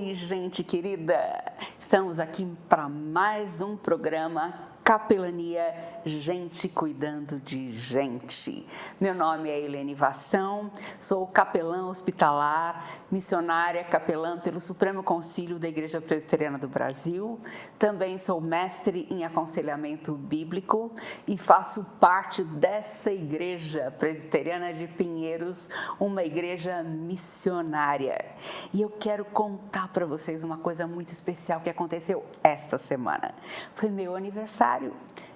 Oi, gente querida! Estamos aqui para mais um programa Capelania, gente cuidando de gente. Meu nome é Helene Vassão, sou capelã hospitalar, missionária capelã pelo Supremo Concílio da Igreja Presbiteriana do Brasil. Também sou mestre em aconselhamento bíblico e faço parte dessa igreja presbiteriana de Pinheiros, uma igreja missionária. E eu quero contar para vocês uma coisa muito especial que aconteceu esta semana. Foi meu aniversário.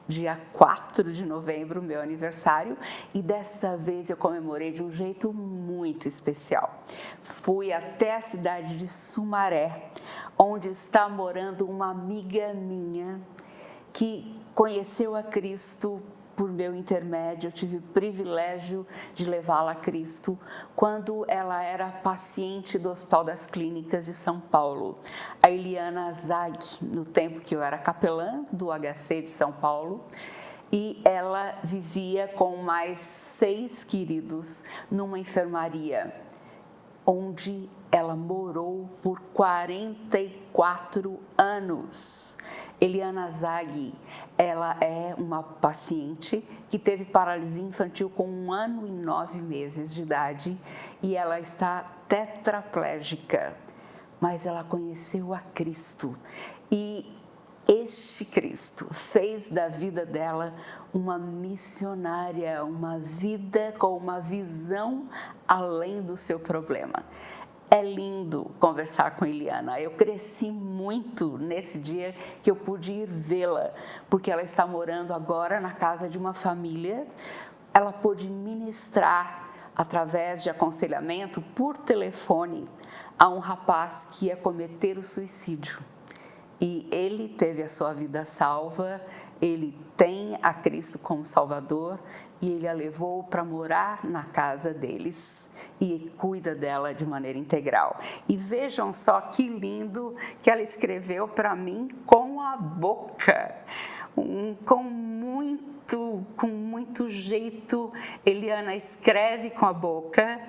Dia 4 de novembro, meu aniversário, e desta vez eu comemorei de um jeito muito especial. Fui até a cidade de Sumaré, onde está morando uma amiga minha que conheceu a Cristo por meu intermédio. Eu tive o privilégio de levá-la a Cristo quando ela era paciente do Hospital das Clínicas de São Paulo. A Eliana Zag, no tempo que eu era capelã do HC de São Paulo, e ela vivia com mais 6 queridos numa enfermaria, onde ela morou por 44 anos. Eliana Zag, ela é uma paciente que teve paralisia infantil com 1 ano e 9 meses de idade e ela está tetraplégica, mas ela conheceu a Cristo e este Cristo fez da vida dela uma missionária, uma vida com uma visão além do seu problema. É lindo conversar com Eliana. Eu cresci muito nesse dia que eu pude ir vê-la, porque ela está morando agora na casa de uma família. Ela pôde ministrar através de aconselhamento por telefone a um rapaz que ia cometer o suicídio. E ele teve a sua vida salva, ele tem a Cristo como Salvador e ele a levou para morar na casa deles e cuida dela de maneira integral. E vejam só que lindo que ela escreveu para mim com a boca, com muito jeito. Eliana escreve com a boca,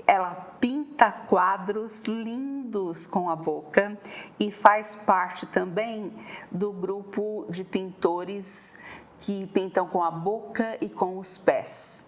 ela pinta quadros lindos com a boca e faz parte também do grupo de pintores que pintam com a boca e com os pés.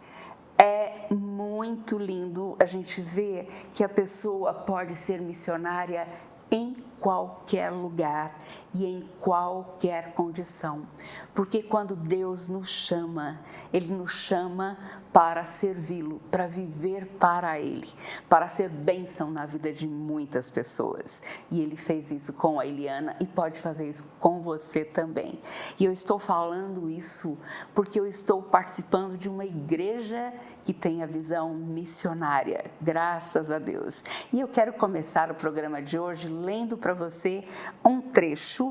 É muito lindo a gente ver que a pessoa pode ser missionária em qualquer lugar e em qualquer condição, porque quando Deus nos chama, Ele nos chama para servi-lo, para viver para Ele, para ser bênção na vida de muitas pessoas. E Ele fez isso com a Eliana e pode fazer isso com você também. E eu estou falando isso porque eu estou participando de uma igreja que tem a visão missionária, graças a Deus. E eu quero começar o programa de hoje lendo para você um trecho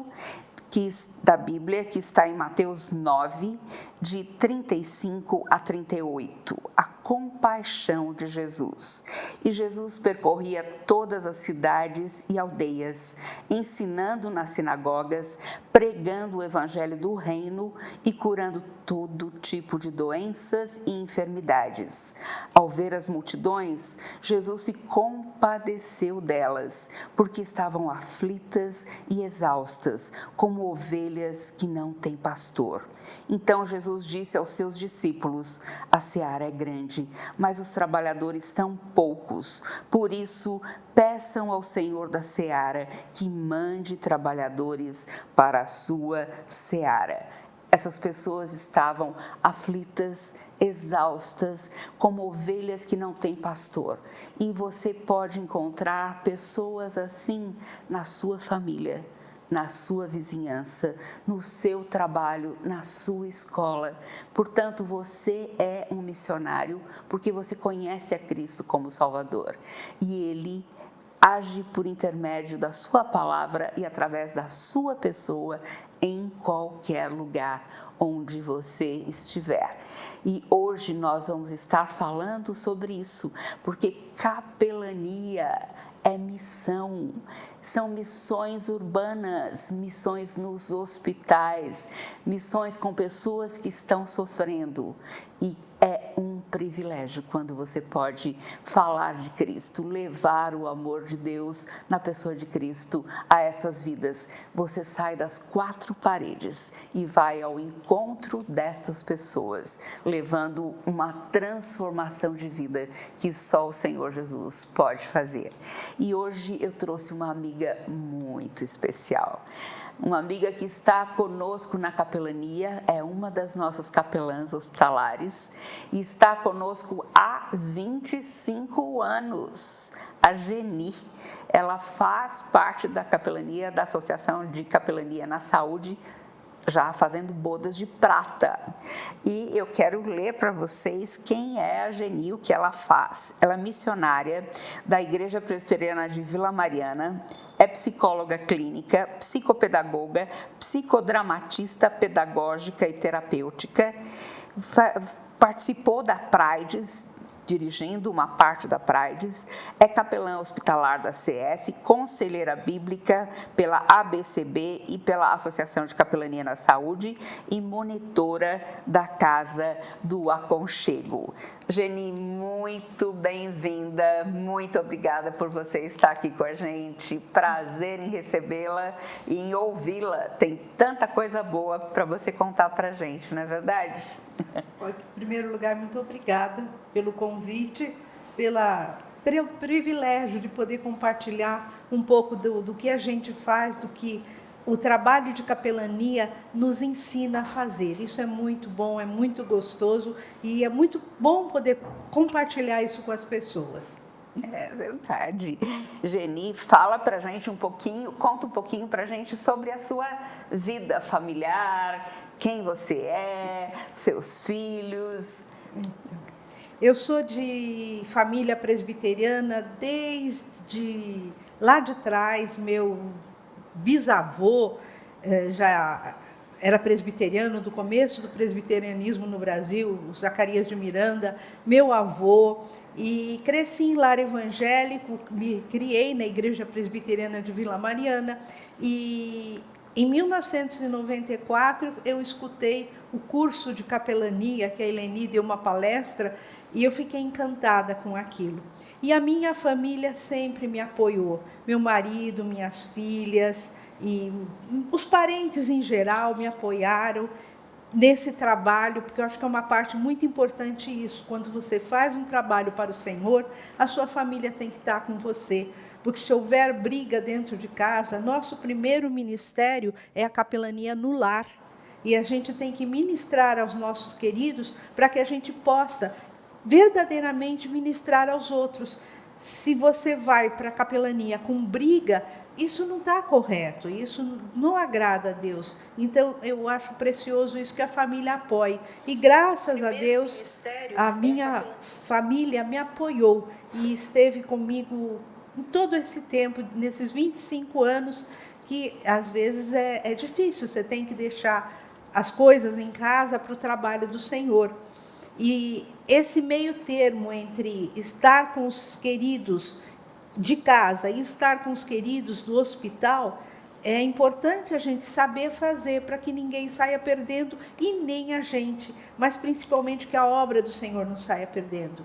da Bíblia que está em Mateus 9, de 35 a 38, a compaixão de Jesus. E Jesus percorria todas as cidades e aldeias, ensinando nas sinagogas, pregando o evangelho do reino e curando todo tipo de doenças e enfermidades. Ao ver as multidões, Jesus se compadeceu delas, porque estavam aflitas e exaustas, como ovelhas que não têm pastor. Então Jesus disse aos seus discípulos: a seara é grande, mas os trabalhadores são poucos. Por isso, peçam ao Senhor da seara que mande trabalhadores para a sua seara. Essas pessoas estavam aflitas, exaustas, como ovelhas que não têm pastor. E você pode encontrar pessoas assim na sua família, na sua vizinhança, no seu trabalho, na sua escola. Portanto, você é um missionário porque você conhece a Cristo como Salvador. E Ele age por intermédio da sua palavra e através da sua pessoa em qualquer lugar onde você estiver. E hoje nós vamos estar falando sobre isso, porque capelania é missão, são missões urbanas, missões nos hospitais, missões com pessoas que estão sofrendo, e é um privilégio quando você pode falar de Cristo, levar o amor de Deus na pessoa de Cristo a essas vidas. Você sai das quatro paredes e vai ao encontro destas pessoas, levando uma transformação de vida que só o Senhor Jesus pode fazer. E hoje eu trouxe uma amiga muito especial. Uma amiga que está conosco na capelania, é uma das nossas capelãs hospitalares e está conosco há 25 anos. A Geni, ela faz parte da capelania, da Associação de Capelania na Saúde, já fazendo bodas de prata. E eu quero ler para vocês quem é a Geni, o que ela faz. Ela é missionária da Igreja Presbiteriana de Vila Mariana, é psicóloga clínica, psicopedagoga, psicodramatista pedagógica e terapêutica, participou da Prides, dirigindo uma parte da Prides, é capelã hospitalar da CS, conselheira bíblica pela ABCB e pela Associação de Capelania na Saúde e monitora da Casa do Aconchego. Geni, muito bem-vinda, muito obrigada por você estar aqui com a gente, prazer em recebê-la e em ouvi-la. Tem tanta coisa boa para você contar para a gente, não é verdade? Em primeiro lugar, muito obrigada pelo convite, pelo privilégio de poder compartilhar um pouco do que a gente faz, do que o trabalho de capelania nos ensina a fazer. Isso é muito bom, é muito gostoso e é muito bom poder compartilhar isso com as pessoas. É verdade. Geni, fala pra gente um pouquinho, conta um pouquinho pra gente sobre a sua vida familiar, quem você é, seus filhos. Eu sou de família presbiteriana desde lá de trás. Meu bisavô já era presbiteriano, do começo do presbiterianismo no Brasil, Zacarias de Miranda, meu avô, e cresci em lar evangélico, me criei na Igreja Presbiteriana de Vila Mariana, e em 1994 eu escutei o curso de capelania, que a Eleni deu uma palestra, e eu fiquei encantada com aquilo. E a minha família sempre me apoiou, meu marido, minhas filhas e os parentes em geral me apoiaram nesse trabalho, porque eu acho que é uma parte muito importante isso. Quando você faz um trabalho para o Senhor, a sua família tem que estar com você. Porque se houver briga dentro de casa, nosso primeiro ministério é a capelania no lar. E a gente tem que ministrar aos nossos queridos para que a gente possa verdadeiramente ministrar aos outros. Se você vai para a capelania com briga, isso não está correto, isso não agrada a Deus. Então, eu acho precioso isso, que a família apoie. E graças a Deus, a minha família me apoiou e esteve comigo em todo esse tempo, nesses 25 anos, que às vezes é difícil, você tem que deixar as coisas em casa para o trabalho do Senhor. E esse meio termo entre estar com os queridos de casa e estar com os queridos do hospital, é importante a gente saber fazer para que ninguém saia perdendo e nem a gente, mas principalmente que a obra do Senhor não saia perdendo.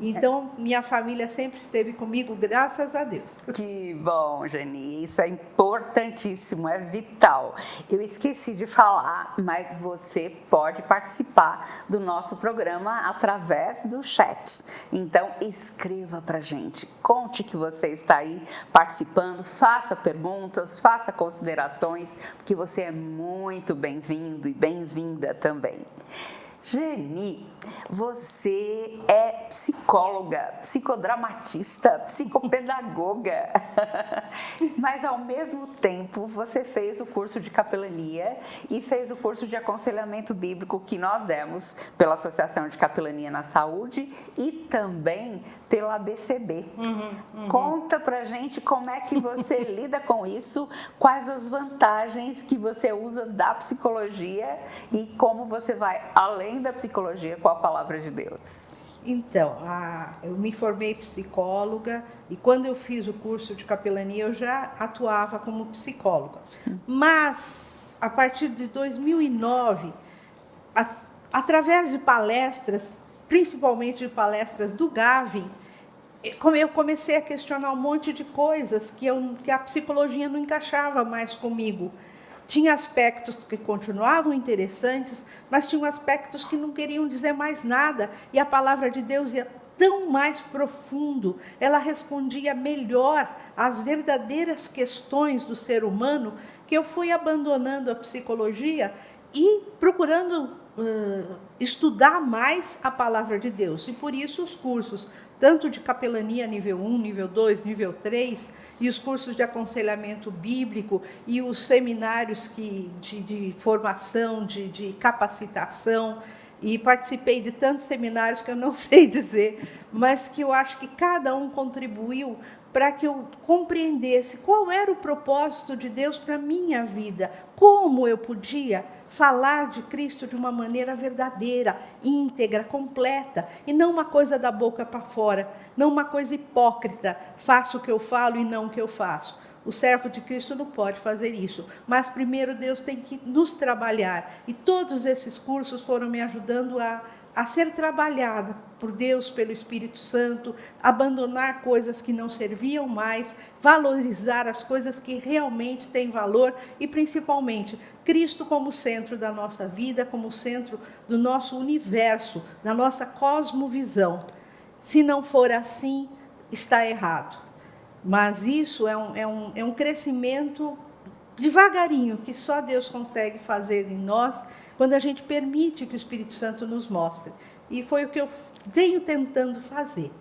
Então, minha família sempre esteve comigo, graças a Deus. Que bom, Geni, isso é importantíssimo, é vital. Eu esqueci de falar, mas você pode participar do nosso programa através do chat. Então, escreva pra gente, conte que você está aí participando, faça perguntas, faça considerações, porque você é muito bem-vindo e bem-vinda também. Geni, você é psicóloga, psicodramatista, psicopedagoga, mas ao mesmo tempo você fez o curso de capelania e fez o curso de aconselhamento bíblico que nós demos pela Associação de Capelania na Saúde e também pela ABCB. Conta pra gente como é que você lida com isso, quais as vantagens que você usa da psicologia e como você vai além da psicologia com a palavra de Deus. Então, eu me formei psicóloga e quando eu fiz o curso de capelania eu já atuava como psicóloga. Mas, a partir de 2009, através de palestras, principalmente de palestras do Gavin, eu comecei a questionar um monte de coisas que a psicologia não encaixava mais comigo. Tinha aspectos que continuavam interessantes, mas tinha aspectos que não queriam dizer mais nada, e a palavra de Deus ia tão mais profundo, ela respondia melhor às verdadeiras questões do ser humano, que eu fui abandonando a psicologia e procurando estudar mais a palavra de Deus. E por isso os cursos, tanto de capelania nível 1, nível 2, nível 3, e os cursos de aconselhamento bíblico e os seminários de formação, de capacitação, e participei de tantos seminários que eu não sei dizer, mas que eu acho que cada um contribuiu para que eu compreendesse qual era o propósito de Deus para a minha vida, como eu podia falar de Cristo de uma maneira verdadeira, íntegra, completa, e não uma coisa da boca para fora, não uma coisa hipócrita, faço o que eu falo e não o que eu faço. O servo de Cristo não pode fazer isso, mas primeiro Deus tem que nos trabalhar, e todos esses cursos foram me ajudando a ser trabalhada por Deus, pelo Espírito Santo, abandonar coisas que não serviam mais, valorizar as coisas que realmente têm valor e, principalmente, Cristo como centro da nossa vida, como centro do nosso universo, da nossa cosmovisão. Se não for assim, está errado. Mas isso é um crescimento devagarinho, que só Deus consegue fazer em nós, quando a gente permite que o Espírito Santo nos mostre. E foi o que eu venho tentando fazer.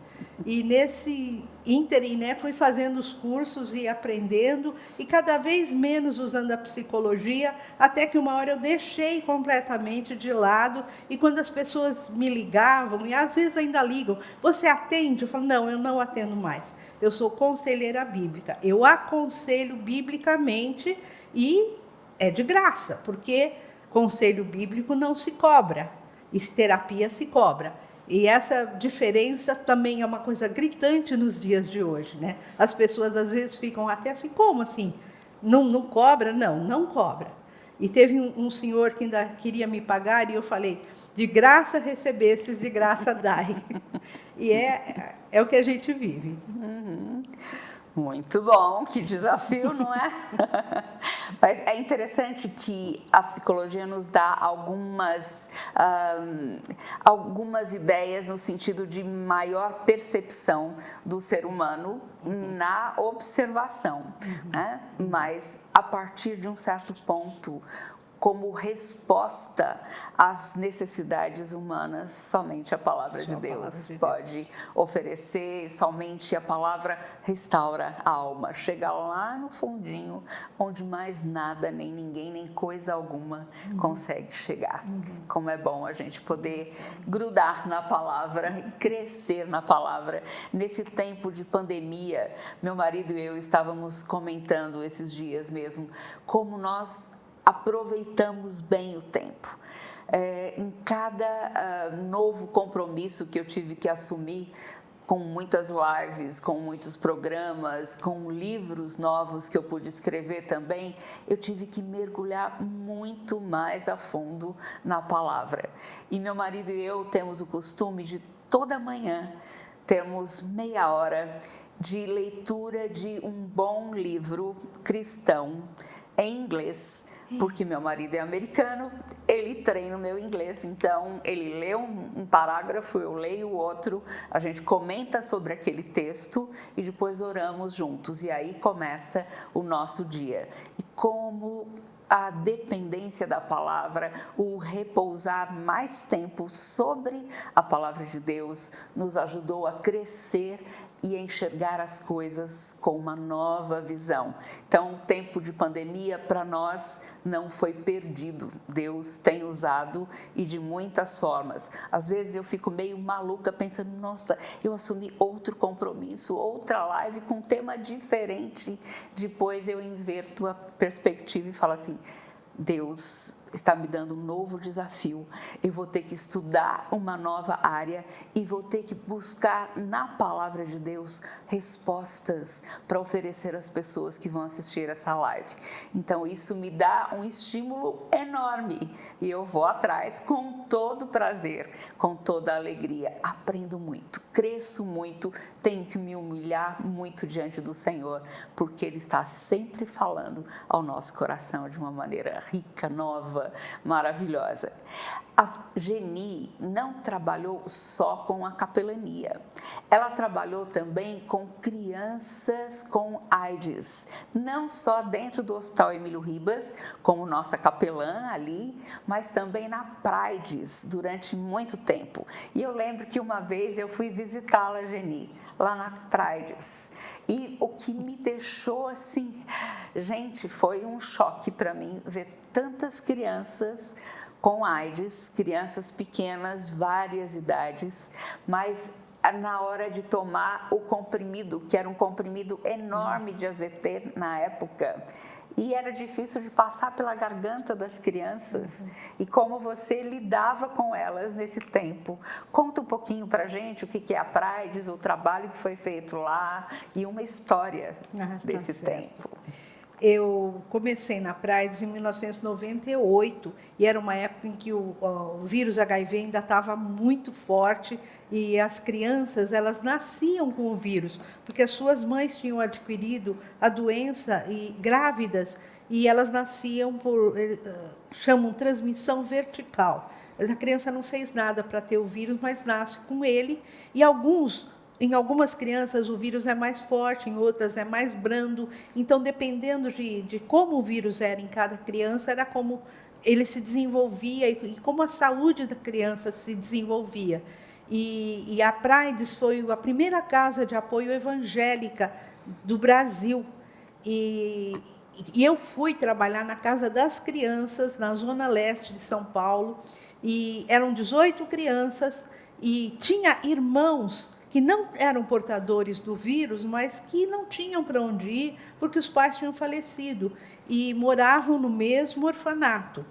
E nesse ínterim, fui fazendo os cursos e aprendendo, e cada vez menos usando a psicologia, até que uma hora eu deixei completamente de lado, e quando as pessoas me ligavam, e às vezes ainda ligam, você atende? Eu falo, não, eu não atendo mais. Eu sou conselheira bíblica, eu aconselho biblicamente e é de graça, porque conselho bíblico não se cobra, e terapia se cobra. E essa diferença também é uma coisa gritante nos dias de hoje, As pessoas às vezes ficam até assim, como assim? Não cobra? Não cobra. E teve um senhor que ainda queria me pagar e eu falei, de graça recebestes, de graça dai. E é o que a gente vive. Uhum. Muito bom, que desafio, não é? Mas é interessante que a psicologia nos dá algumas ideias no sentido de maior percepção do ser humano na observação, Mas a partir de um certo ponto, como resposta às necessidades humanas, somente a palavra de Deus pode oferecer, somente a palavra restaura a alma. Chega lá no fundinho, onde mais nada, nem ninguém, nem coisa alguma consegue chegar. Como é bom a gente poder grudar na palavra, crescer na palavra. Nesse tempo de pandemia, meu marido e eu estávamos comentando esses dias mesmo, como nós aproveitamos bem o tempo. Em cada novo compromisso que eu tive que assumir, com muitas lives, com muitos programas, com livros novos que eu pude escrever também, eu tive que mergulhar muito mais a fundo na palavra. E meu marido e eu temos o costume de toda manhã termos meia hora de leitura de um bom livro cristão em inglês, porque meu marido é americano, ele treina o meu inglês, então ele lê um parágrafo, eu leio o outro, a gente comenta sobre aquele texto e depois oramos juntos, e aí começa o nosso dia. E como a dependência da palavra, o repousar mais tempo sobre a palavra de Deus, nos ajudou a crescer e enxergar as coisas com uma nova visão. Então, o tempo de pandemia, para nós, não foi perdido. Deus tem usado e de muitas formas. Às vezes eu fico meio maluca pensando, nossa, eu assumi outro compromisso, outra live com um tema diferente. Depois eu inverto a perspectiva e falo assim, Deus está me dando um novo desafio. Eu vou ter que estudar uma nova área e vou ter que buscar na palavra de Deus respostas para oferecer às pessoas que vão assistir essa live. Então, isso me dá um estímulo enorme e eu vou atrás com todo prazer, com toda alegria. Aprendo muito, cresço muito, tenho que me humilhar muito diante do Senhor, porque Ele está sempre falando ao nosso coração de uma maneira rica, nova, maravilhosa. A Geni não trabalhou só com a capelania, ela trabalhou também com crianças com AIDS, não só dentro do Hospital Emílio Ribas, como nossa capelã ali, mas também na Praides, durante muito tempo. E eu lembro que uma vez eu fui visitá-la, Geni, lá na Praides. E o que me deixou assim, gente, foi um choque para mim ver tantas crianças com AIDS, crianças pequenas, várias idades, mas na hora de tomar o comprimido, que era um comprimido enorme de AZT na época, e era difícil de passar pela garganta das crianças, e como você lidava com elas nesse tempo. Conta um pouquinho para a gente o que é a Praides, o trabalho que foi feito lá e uma história desse tempo. Eu comecei na Praides em 1998 e era uma época em que o vírus HIV ainda estava muito forte e as crianças, elas nasciam com o vírus, porque as suas mães tinham adquirido a doença e grávidas e elas nasciam por, chamam transmissão vertical. A criança não fez nada para ter o vírus, mas nasce com ele e em algumas crianças o vírus é mais forte, em outras é mais brando. Então, dependendo de como o vírus era em cada criança, era como ele se desenvolvia e como a saúde da criança se desenvolvia. E a Praides foi a primeira casa de apoio evangélica do Brasil. E eu fui trabalhar na Casa das Crianças, na Zona Leste de São Paulo, e eram 18 crianças, e tinha irmãos que não eram portadores do vírus, mas que não tinham para onde ir, porque os pais tinham falecido, e moravam no mesmo orfanato.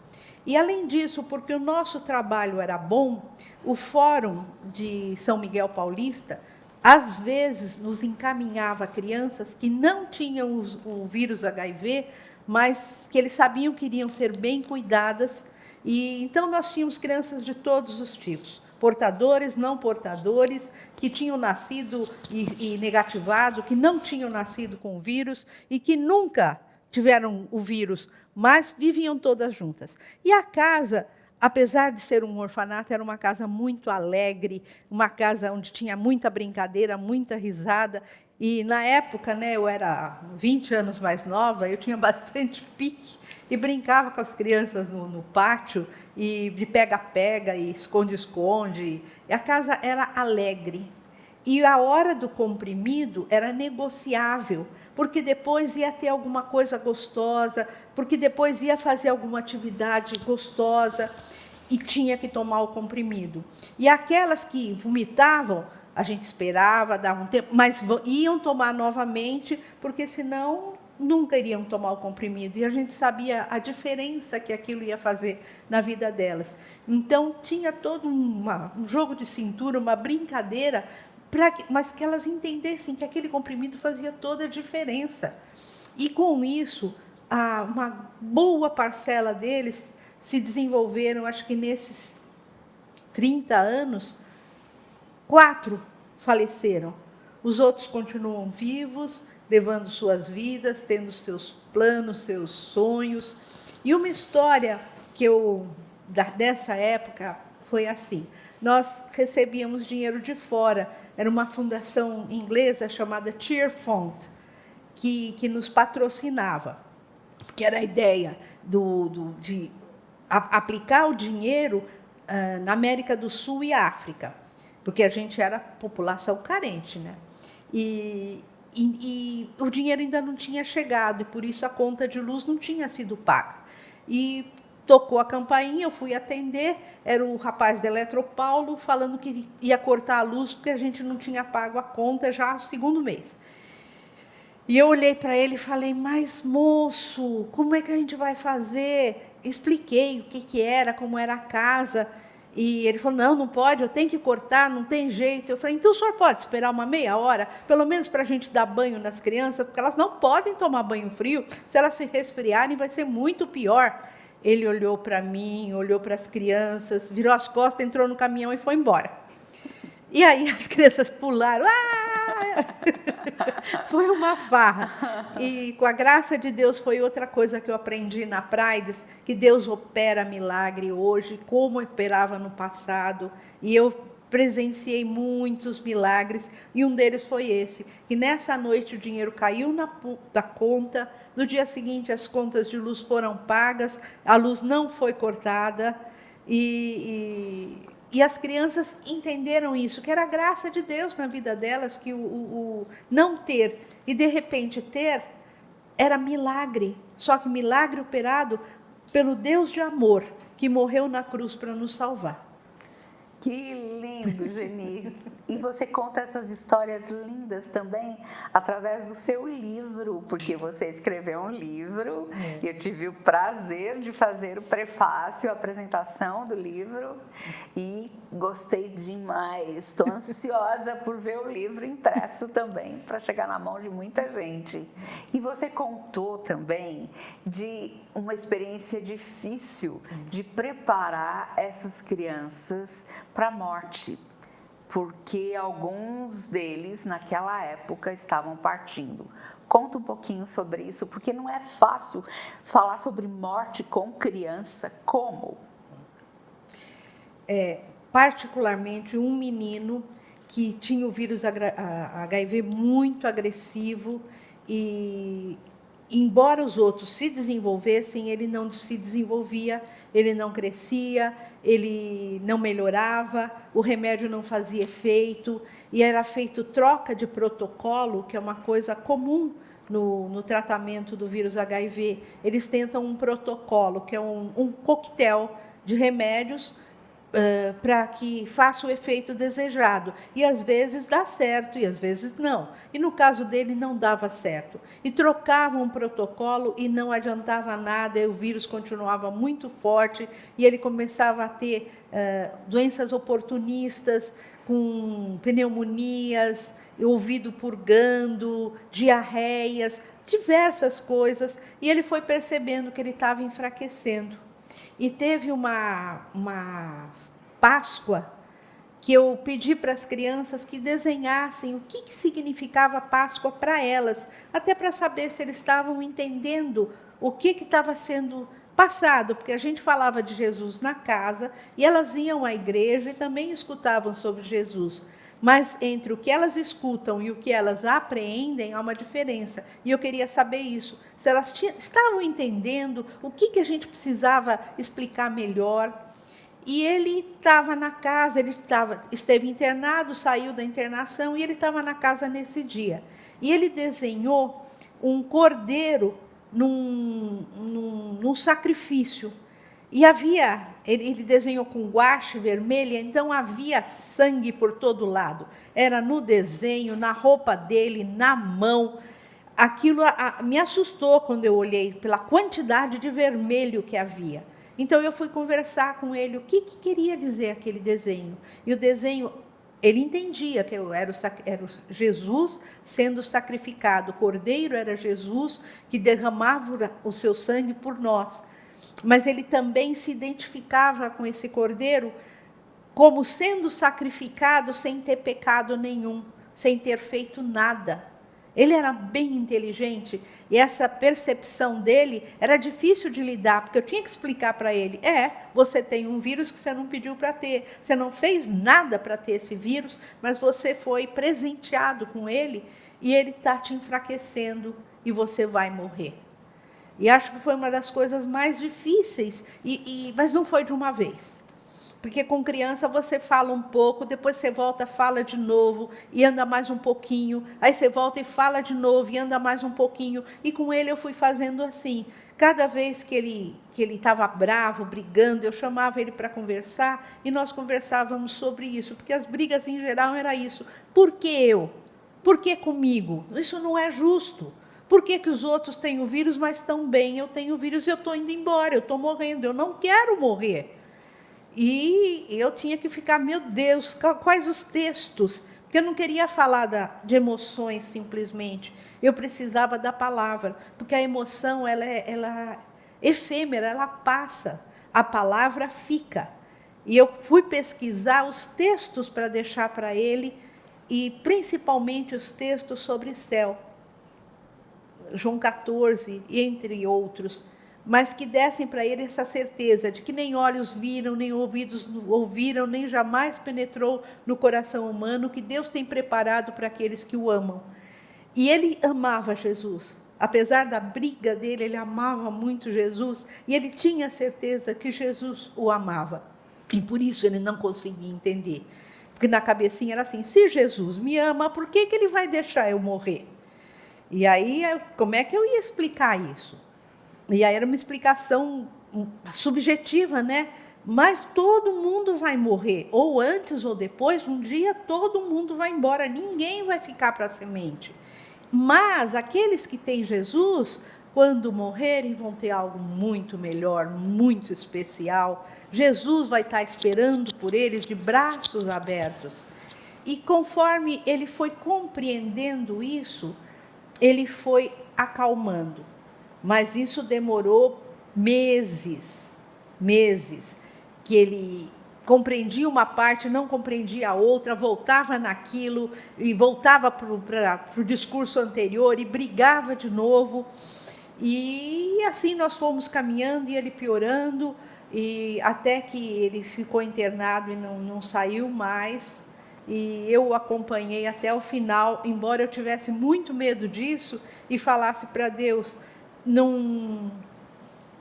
E, além disso, porque o nosso trabalho era bom, o Fórum de São Miguel Paulista, às vezes, nos encaminhava crianças que não tinham o vírus HIV, mas que eles sabiam que iriam ser bem cuidadas. E então, nós tínhamos crianças de todos os tipos, portadores, não portadores, que tinham nascido e negativado, que não tinham nascido com o vírus e que nunca tiveram o vírus, mas viviam todas juntas. E a casa, apesar de ser um orfanato, era uma casa muito alegre, uma casa onde tinha muita brincadeira, muita risada. E, na época, né, eu era 20 anos mais nova, eu tinha bastante pique, e brincava com as crianças no pátio, e de pega-pega, e esconde-esconde. E a casa era alegre. E a hora do comprimido era negociável, porque depois ia ter alguma coisa gostosa, porque depois ia fazer alguma atividade gostosa, e tinha que tomar o comprimido. E aquelas que vomitavam, a gente esperava, dava um tempo, mas iam tomar novamente, porque senão nunca iriam tomar o comprimido, e a gente sabia a diferença que aquilo ia fazer na vida delas. Então, tinha todo um jogo de cintura, uma brincadeira, mas que elas entendessem que aquele comprimido fazia toda a diferença. E, com isso, uma boa parcela deles se desenvolveram, acho que nesses 30 anos, 4 faleceram. Os outros continuam vivos, levando suas vidas, tendo seus planos, seus sonhos. E uma história que dessa época foi assim: nós recebíamos dinheiro de fora, era uma fundação inglesa chamada Cheerfund, que nos patrocinava, que era a ideia de aplicar o dinheiro na América do Sul e África, porque a gente era população carente, né? E o dinheiro ainda não tinha chegado, e por isso a conta de luz não tinha sido paga. E tocou a campainha, eu fui atender, era o rapaz da Eletropaulo falando que ia cortar a luz porque a gente não tinha pago a conta já no segundo mês. E eu olhei para ele e falei: mas, moço, como é que a gente vai fazer? expliquei o que era, como era a casa, e ele falou, não pode, eu tenho que cortar, não tem jeito. Eu falei, então o senhor pode esperar uma meia hora, pelo menos para a gente dar banho nas crianças, porque elas não podem tomar banho frio, se elas se resfriarem vai ser muito pior. Ele olhou para mim, olhou para as crianças, virou as costas, entrou no caminhão e foi embora. E aí as crianças pularam, foi uma farra. E com a graça de Deus foi outra coisa que eu aprendi na Praides, que Deus opera milagre hoje, como operava no passado. E eu presenciei muitos milagres, e um deles foi esse, que nessa noite o dinheiro caiu da conta, no dia seguinte as contas de luz foram pagas, a luz não foi cortada, e as crianças entenderam isso, que era a graça de Deus na vida delas, que o não ter e de repente ter era milagre, só que milagre operado pelo Deus de amor, que morreu na cruz para nos salvar. Que lindo, Geni. E você conta essas histórias lindas também através do seu livro, porque você escreveu um livro e eu tive o prazer de fazer o prefácio, a apresentação do livro e gostei demais. Estou ansiosa por ver o livro impresso também, para chegar na mão de muita gente. E você contou também de uma experiência difícil de preparar essas crianças para a morte, porque alguns deles, naquela época, estavam partindo. Conta um pouquinho sobre isso, porque não é fácil falar sobre morte com criança. Como? Particularmente um menino que tinha o vírus HIV muito agressivo e, embora os outros se desenvolvessem, ele não se desenvolvia, ele não crescia, ele não melhorava, o remédio não fazia efeito, e era feito troca de protocolo, que é uma coisa comum no tratamento do vírus HIV. Eles tentam um protocolo, que é um coquetel de remédios, para que faça o efeito desejado. E às vezes dá certo, e às vezes não. E no caso dele não dava certo. E trocavam um protocolo e não adiantava nada, e o vírus continuava muito forte, e ele começava a ter doenças oportunistas, com pneumonias, ouvido purgando, diarreias, diversas coisas, e ele foi percebendo que ele estava enfraquecendo. E teve uma Páscoa que eu pedi para as crianças que desenhassem o que significava Páscoa para elas, até para saber se eles estavam entendendo o que estava sendo passado, porque a gente falava de Jesus na casa e elas iam à igreja e também escutavam sobre Jesus. Mas entre o que elas escutam e o que elas apreendem há uma diferença. E eu queria saber isso. Se elas estavam entendendo o que a gente precisava explicar melhor. E ele estava na casa, esteve internado, saiu da internação e ele estava na casa nesse dia. E ele desenhou um cordeiro num sacrifício. E ele desenhou com guache vermelha, então havia sangue por todo lado. Era no desenho, na roupa dele, na mão. Aquilo me assustou quando eu olhei pela quantidade de vermelho que havia. Então eu fui conversar com ele o que queria dizer aquele desenho. E o desenho, ele entendia que era o Jesus sendo sacrificado. O cordeiro era Jesus que derramava o seu sangue por nós. Mas ele também se identificava com esse cordeiro como sendo sacrificado sem ter pecado nenhum, sem ter feito nada. Ele era bem inteligente e essa percepção dele era difícil de lidar, porque eu tinha que explicar para ele, você tem um vírus que você não pediu para ter, você não fez nada para ter esse vírus, mas você foi presenteado com ele e ele está te enfraquecendo e você vai morrer. E acho que foi uma das coisas mais difíceis, mas não foi de uma vez. Porque com criança você fala um pouco, depois você volta, fala de novo e anda mais um pouquinho. Aí você volta e fala de novo e anda mais um pouquinho. E com ele eu fui fazendo assim. Cada vez que ele estava bravo, brigando, eu chamava ele para conversar e nós conversávamos sobre isso. Porque as brigas em geral era isso. Por que eu? Por que comigo? Isso não é justo. Por que os outros têm o vírus, mas estão bem? Eu tenho o vírus e eu estou indo embora, eu estou morrendo, eu não quero morrer. E eu tinha que ficar, meu Deus, quais os textos? Porque eu não queria falar de emoções simplesmente. Eu precisava da palavra, porque a emoção ela é efêmera, ela passa. A palavra fica. E eu fui pesquisar os textos para deixar para ele, e principalmente os textos sobre céu. João 14, entre outros, mas que dessem para ele essa certeza de que nem olhos viram, nem ouvidos ouviram, nem jamais penetrou no coração humano, que Deus tem preparado para aqueles que o amam. E ele amava Jesus. Apesar da briga dele, ele amava muito Jesus, e ele tinha certeza que Jesus o amava. E por isso ele não conseguia entender. Porque na cabecinha era assim, se Jesus me ama, por que ele vai deixar eu morrer? E aí, como é que eu ia explicar isso? E aí era uma explicação subjetiva, né? Mas todo mundo vai morrer, ou antes ou depois, um dia todo mundo vai embora, ninguém vai ficar para a semente. Mas aqueles que têm Jesus, quando morrerem, vão ter algo muito melhor, muito especial. Jesus vai estar esperando por eles de braços abertos. E conforme ele foi compreendendo isso, ele foi acalmando, mas isso demorou meses, que ele compreendia uma parte, não compreendia a outra, voltava naquilo, e voltava para o discurso anterior, e brigava de novo, e assim nós fomos caminhando, e ele piorando, e até que ele ficou internado e não saiu mais. E eu o acompanhei até o final, embora eu tivesse muito medo disso, e falasse para Deus,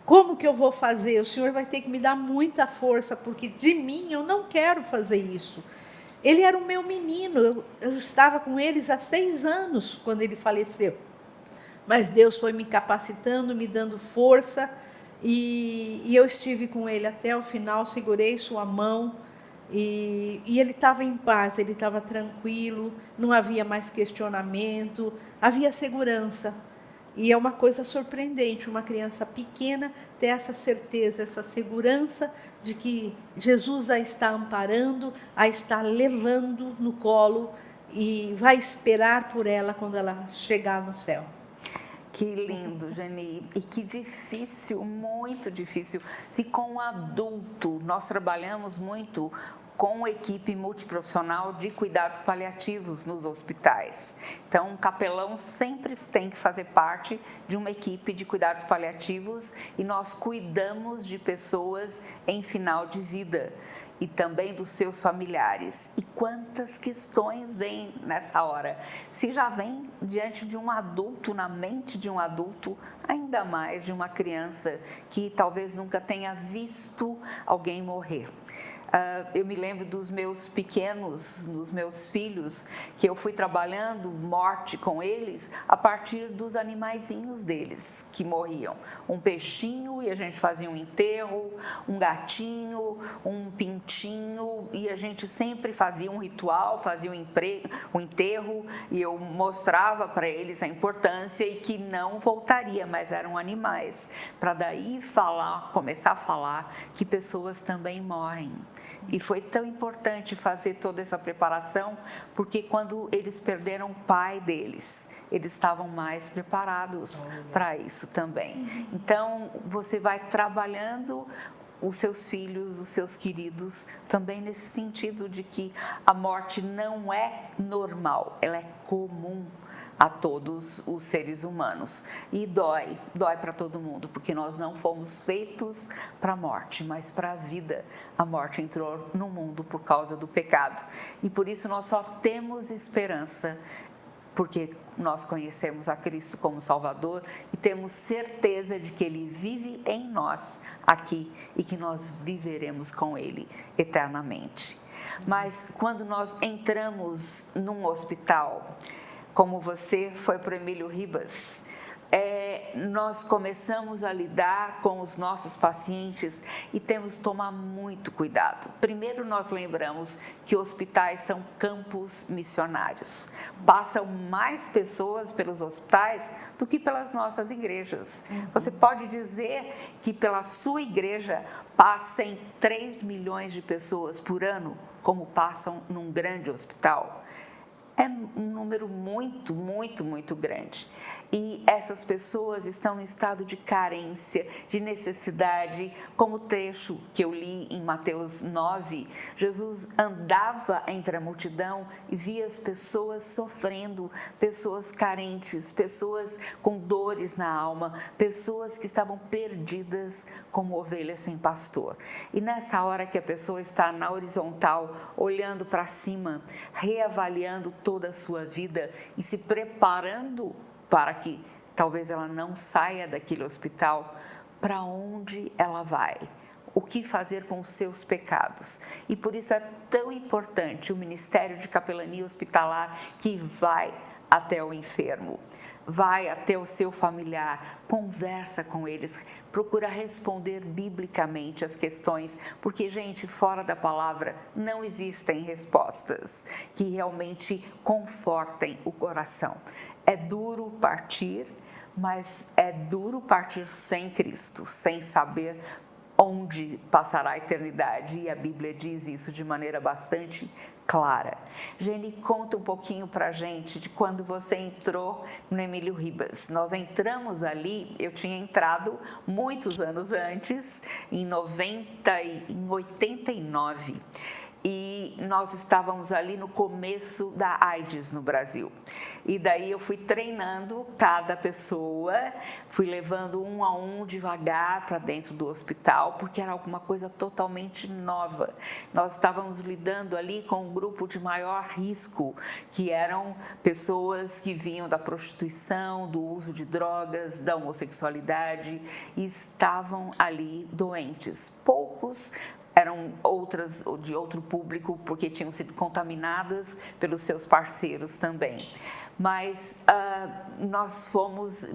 como que eu vou fazer? O Senhor vai ter que me dar muita força, porque de mim eu não quero fazer isso. Ele era o meu menino, eu estava com eles há 6 anos, quando ele faleceu. Mas Deus foi me capacitando, me dando força, e eu estive com ele até o final, segurei sua mão, e ele estava em paz, ele estava tranquilo, não havia mais questionamento, havia segurança. E é uma coisa surpreendente, uma criança pequena ter essa certeza, essa segurança de que Jesus a está amparando, a está levando no colo e vai esperar por ela quando ela chegar no céu. Que lindo, Geni, e que difícil, muito difícil. Se com um adulto, nós trabalhamos muito com equipe multiprofissional de cuidados paliativos nos hospitais. Então, um capelão sempre tem que fazer parte de uma equipe de cuidados paliativos, e nós cuidamos de pessoas em final de vida e também dos seus familiares. E quantas questões vêm nessa hora? Se já vem diante de um adulto, na mente de um adulto, ainda mais de uma criança que talvez nunca tenha visto alguém morrer. Eu me lembro dos meus pequenos, dos meus filhos, que eu fui trabalhando morte com eles a partir dos animaizinhos deles que morriam. Um peixinho e a gente fazia um enterro, um gatinho, um pintinho, e a gente sempre fazia um ritual, fazia um enterro, e eu mostrava para eles a importância e que não voltaria, mas eram animais, para daí começar a falar que pessoas também morrem. E foi tão importante fazer toda essa preparação, porque quando eles perderam o pai deles, eles estavam mais preparados para isso também. Então, você vai trabalhando os seus filhos, os seus queridos, também nesse sentido de que a morte não é normal, ela é comum a todos os seres humanos. E dói para todo mundo, porque nós não fomos feitos para a morte, mas para a vida. A morte entrou no mundo por causa do pecado. E por isso nós só temos esperança, porque nós conhecemos a Cristo como Salvador e temos certeza de que Ele vive em nós aqui e que nós viveremos com Ele eternamente. Mas quando nós entramos num hospital, como você foi para o Emílio Ribas, nós começamos a lidar com os nossos pacientes e temos que tomar muito cuidado. Primeiro, nós lembramos que hospitais são campos missionários. Passam mais pessoas pelos hospitais do que pelas nossas igrejas. Você pode dizer que pela sua igreja passem 3 milhões de pessoas por ano, como passam num grande hospital. É um número muito, muito, muito grande. E essas pessoas estão em estado de carência, de necessidade, como o trecho que eu li em Mateus 9, Jesus andava entre a multidão e via as pessoas sofrendo, pessoas carentes, pessoas com dores na alma, pessoas que estavam perdidas como ovelhas sem pastor. E nessa hora que a pessoa está na horizontal, olhando para cima, reavaliando toda a sua vida e se preparando para que talvez ela não saia daquele hospital, para onde ela vai? O que fazer com os seus pecados? E por isso é tão importante o Ministério de Capelania Hospitalar que vai até o enfermo, vai até o seu familiar, conversa com eles, procura responder biblicamente as questões, porque, gente, fora da palavra não existem respostas que realmente confortem o coração. É duro partir, mas é duro partir sem Cristo, sem saber onde passará a eternidade, e a Bíblia diz isso de maneira bastante clara. Geni, conta um pouquinho pra gente de quando você entrou no Emílio Ribas. Nós entramos ali, eu tinha entrado muitos anos antes, em 89, e nós estávamos ali no começo da AIDS no Brasil. E daí eu fui treinando cada pessoa, fui levando um a um devagar para dentro do hospital, porque era alguma coisa totalmente nova. Nós estávamos lidando ali com um grupo de maior risco, que eram pessoas que vinham da prostituição, do uso de drogas, da homossexualidade, e estavam ali doentes. Poucos eram outras de outro público, porque tinham sido contaminadas pelos seus parceiros também. Mas nós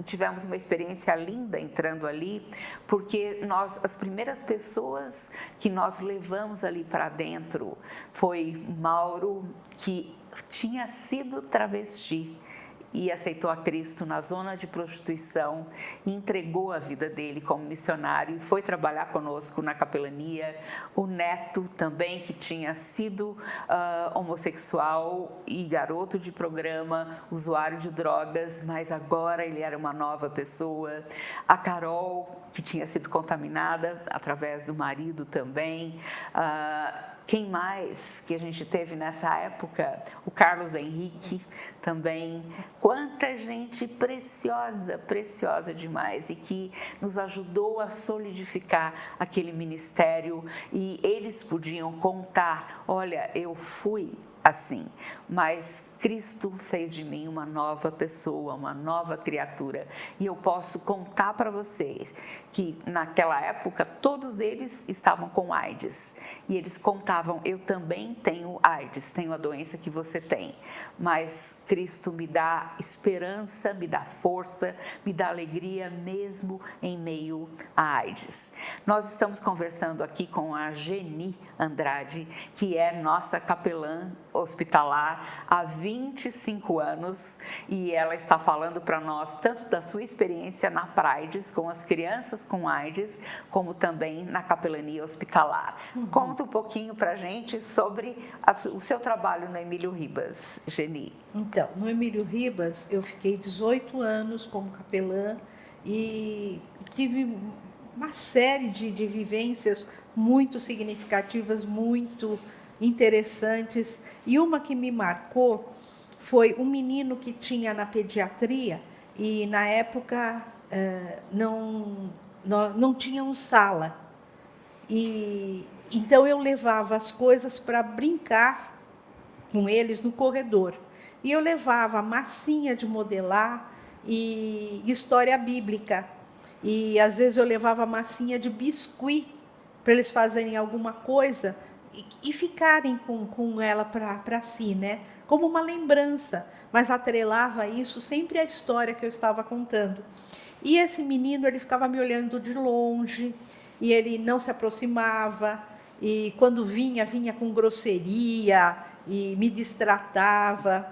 tivemos uma experiência linda entrando ali, porque as primeiras pessoas que nós levamos ali para dentro foi Mauro, que tinha sido travesti e aceitou a Cristo na zona de prostituição e entregou a vida dele como missionário e foi trabalhar conosco na capelania. O Neto também, que tinha sido homossexual e garoto de programa, usuário de drogas, mas agora ele era uma nova pessoa. A Carol, que tinha sido contaminada através do marido também. Quem mais que a gente teve nessa época? O Carlos Henrique também. Quanta gente preciosa, preciosa demais, e que nos ajudou a solidificar aquele ministério, e eles podiam contar, olha, eu fui assim, mas Cristo fez de mim uma nova pessoa, uma nova criatura, e eu posso contar para vocês que naquela época todos eles estavam com AIDS, e eles contavam, eu também tenho AIDS, tenho a doença que você tem, mas Cristo me dá esperança, me dá força, me dá alegria mesmo em meio a AIDS. Nós estamos conversando aqui com a Geni Andrade, que é nossa capelã hospitalar há 25 anos, e ela está falando para nós tanto da sua experiência na Praides com as crianças com AIDS, como também na capelania hospitalar. Conta um pouquinho para a gente sobre o seu trabalho no Emílio Ribas, Geni. Então, no Emílio Ribas eu fiquei 18 anos como capelã e tive uma série de vivências muito significativas, muito interessantes, e uma que me marcou foi um menino que tinha na pediatria, e na época não tínhamos sala, e então eu levava as coisas para brincar com eles no corredor, e eu levava massinha de modelar e história bíblica, e às vezes eu levava massinha de biscuit para eles fazerem alguma coisa e ficarem com ela para si, né? como uma lembrança, mas atrelava isso sempre à história que eu estava contando. E esse menino, ele ficava me olhando de longe, e ele não se aproximava, e quando vinha com grosseria, e me destratava.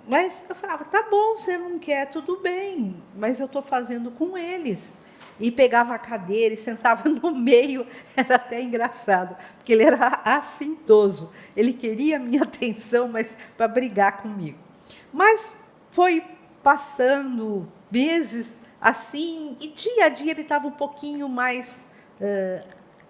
Mas eu falava, tá bom, você não quer, tudo bem, mas eu estou fazendo com eles. E pegava a cadeira e sentava no meio, era até engraçado, porque ele era assintoso, ele queria a minha atenção, mas para brigar comigo. Mas foi passando meses assim, e dia a dia ele estava um pouquinho mais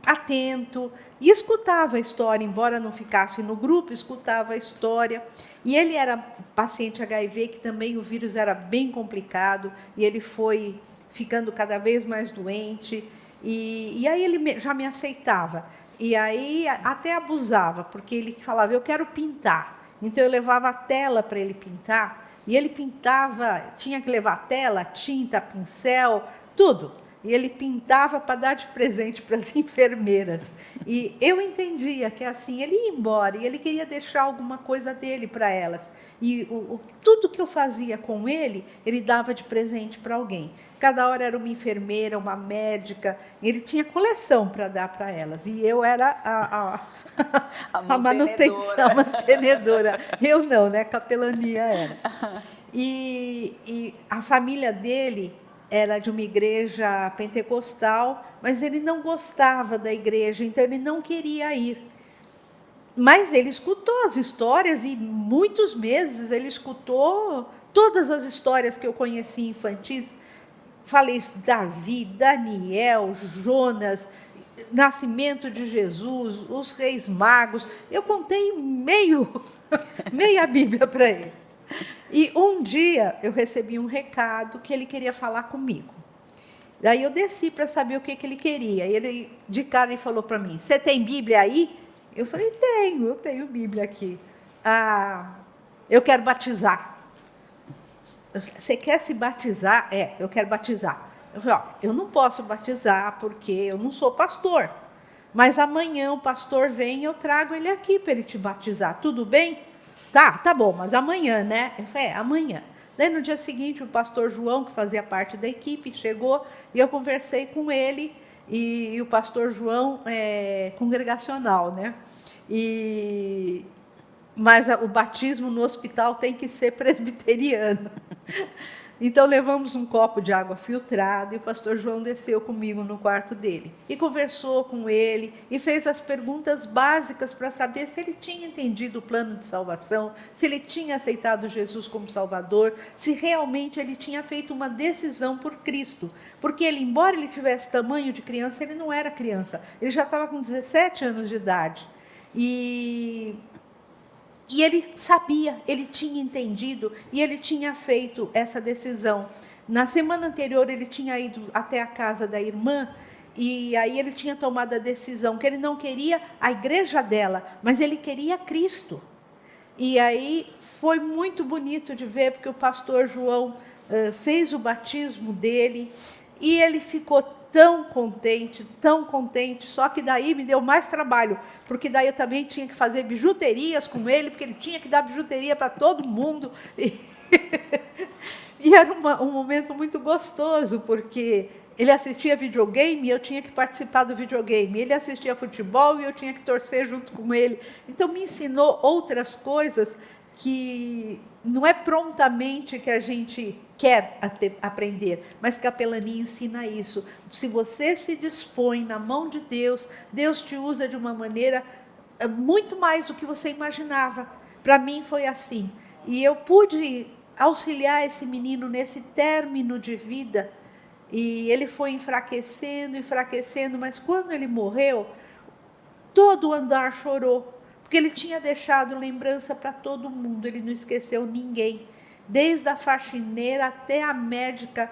atento, e escutava a história, embora não ficasse no grupo, escutava a história. E ele era paciente HIV, que também o vírus era bem complicado, e ele foi ficando cada vez mais doente, e aí ele já me aceitava, e aí até abusava, porque ele falava, eu quero pintar, então eu levava a tela para ele pintar, e ele pintava, tinha que levar tela, tinta, pincel, tudo, e ele pintava para dar de presente para as enfermeiras, e eu entendia que assim, ele ia embora, e ele queria deixar alguma coisa dele para elas, e tudo que eu fazia com ele, ele dava de presente para alguém. Cada hora era uma enfermeira, uma médica, ele tinha coleção para dar para elas, e eu era a manutenção, a mantenedora. Eu não, né? A capelania era. E a família dele era de uma igreja pentecostal, mas ele não gostava da igreja, então ele não queria ir. Mas ele escutou as histórias e muitos meses ele escutou todas as histórias que eu conheci infantis. Falei Davi, Daniel, Jonas, nascimento de Jesus, os reis magos. Eu contei meia Bíblia para ele. E um dia eu recebi um recado que ele queria falar comigo. Daí eu desci para saber o que ele queria. E ele, de cara, ele falou para mim, você tem Bíblia aí? Eu falei, eu tenho Bíblia aqui. Eu quero batizar. Eu falei, você quer se batizar? Eu quero batizar. Eu falei, eu não posso batizar porque eu não sou pastor. Mas amanhã o pastor vem e eu trago ele aqui para ele te batizar. Tudo bem? Tá bom, mas amanhã, né? Eu falei, amanhã. Daí no dia seguinte o pastor João, que fazia parte da equipe, chegou e eu conversei com ele. E o pastor João é congregacional, né? Mas o batismo no hospital tem que ser presbiteriano. Então levamos um copo de água filtrada e o pastor João desceu comigo no quarto dele. E conversou com ele e fez as perguntas básicas para saber se ele tinha entendido o plano de salvação, se ele tinha aceitado Jesus como Salvador, se realmente ele tinha feito uma decisão por Cristo. Porque ele, embora ele tivesse tamanho de criança, ele não era criança. Ele já estava com 17 anos de idade. E ele sabia, ele tinha entendido e ele tinha feito essa decisão. Na semana anterior, ele tinha ido até a casa da irmã e aí ele tinha tomado a decisão que ele não queria a igreja dela, mas ele queria Cristo. E aí foi muito bonito de ver, porque o pastor João fez o batismo dele e ele ficou tão contente, só que daí me deu mais trabalho, porque daí eu também tinha que fazer bijuterias com ele, porque ele tinha que dar bijuteria para todo mundo, e era um momento muito gostoso, porque ele assistia videogame e eu tinha que participar do videogame, ele assistia futebol e eu tinha que torcer junto com ele, então me ensinou outras coisas que não é prontamente que a gente quer aprender, mas capelania ensina isso. Se você se dispõe na mão de Deus, Deus te usa de uma maneira muito mais do que você imaginava. Para mim foi assim. E eu pude auxiliar esse menino nesse término de vida. E ele foi enfraquecendo, mas quando ele morreu, todo o andar chorou. Porque ele tinha deixado lembrança para todo mundo, ele não esqueceu ninguém. Desde a faxineira até a médica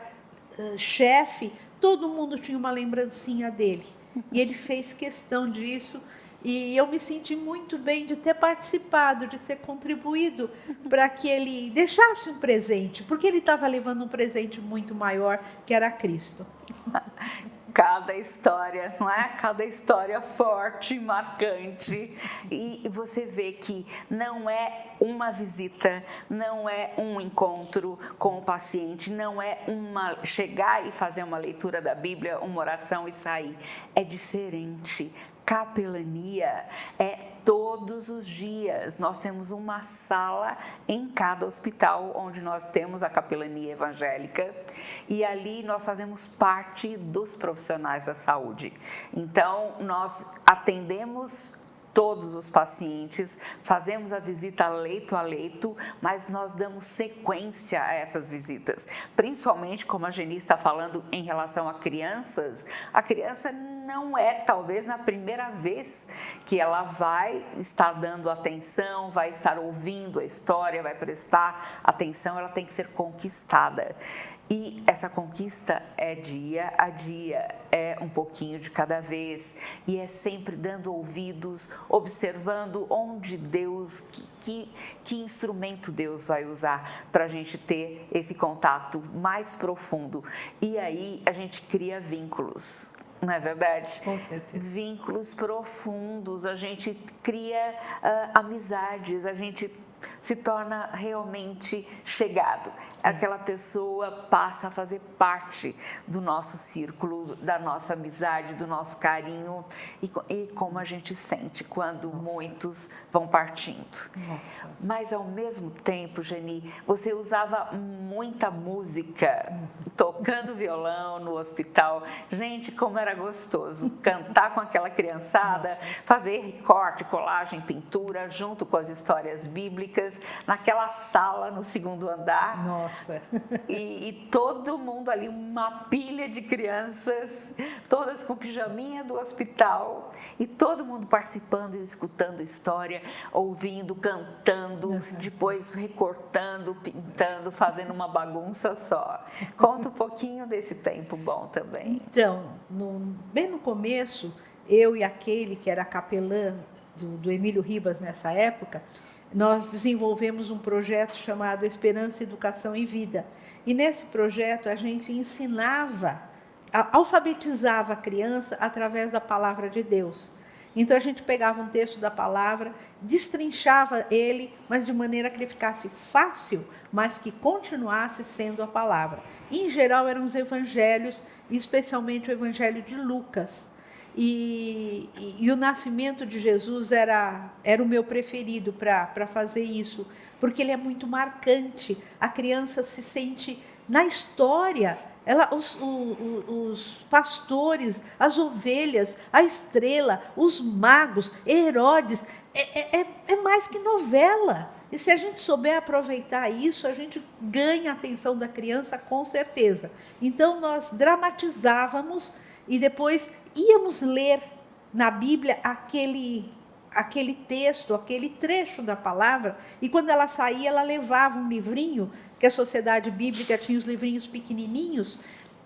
chefe, todo mundo tinha uma lembrancinha dele. E ele fez questão disso. E eu me senti muito bem de ter participado, de ter contribuído para que ele deixasse um presente, porque ele estava levando um presente muito maior, que era Cristo. cada história, não é? Cada história forte, marcante. E você vê que não é uma visita, não é um encontro com o paciente, não é chegar e fazer uma leitura da Bíblia, uma oração e sair. É diferente. Capelania é todos os dias. Nós temos uma sala em cada hospital onde nós temos a capelania evangélica e ali nós fazemos parte dos profissionais da saúde. Então, nós atendemos todos os pacientes, fazemos a visita leito a leito, mas nós damos sequência a essas visitas. Principalmente, como a Geni está falando em relação a crianças, a criança não é, talvez, na primeira vez que ela vai estar dando atenção, vai estar ouvindo a história, vai prestar atenção, ela tem que ser conquistada. E essa conquista é dia a dia, é um pouquinho de cada vez e é sempre dando ouvidos, observando onde Deus, que instrumento Deus vai usar para a gente ter esse contato mais profundo. E aí a gente cria vínculos. Não é verdade? Com certeza. Vínculos profundos, a gente cria amizades, a gente se torna realmente chegado. Sim. Aquela pessoa passa a fazer parte do nosso círculo, da nossa amizade, do nosso carinho e como a gente sente quando muitos vão partindo. Nossa. Mas ao mesmo tempo, Geni, você usava muita música, tocando violão no hospital. Gente, como era gostoso cantar com aquela criançada, fazer recorte, colagem, pintura, junto com as histórias bíblicas, naquela sala no segundo andar. Nossa! E todo mundo ali, uma pilha de crianças, todas com pijaminha do hospital, e todo mundo participando e escutando história, ouvindo, cantando, depois recortando, pintando, fazendo uma bagunça só. Conta um pouquinho desse tempo bom também. Então, bem no começo, eu e aquele que era capelã do Emílio Ribas nessa época, nós desenvolvemos um projeto chamado Esperança, Educação e Vida. E nesse projeto a gente ensinava, alfabetizava a criança através da palavra de Deus. Então a gente pegava um texto da palavra, destrinchava ele, mas de maneira que ele ficasse fácil, mas que continuasse sendo a palavra. E, em geral eram os evangelhos, especialmente o evangelho de Lucas. E o nascimento de Jesus era o meu preferido para fazer isso, porque ele é muito marcante. A criança se sente na história. Os pastores, as ovelhas, a estrela, os magos, Herodes, é mais que novela. E se a gente souber aproveitar isso, a gente ganha a atenção da criança com certeza. Então nós dramatizávamos e depois íamos ler na Bíblia aquele texto, aquele trecho da palavra, e quando ela saía, ela levava um livrinho, que a Sociedade Bíblica tinha os livrinhos pequenininhos,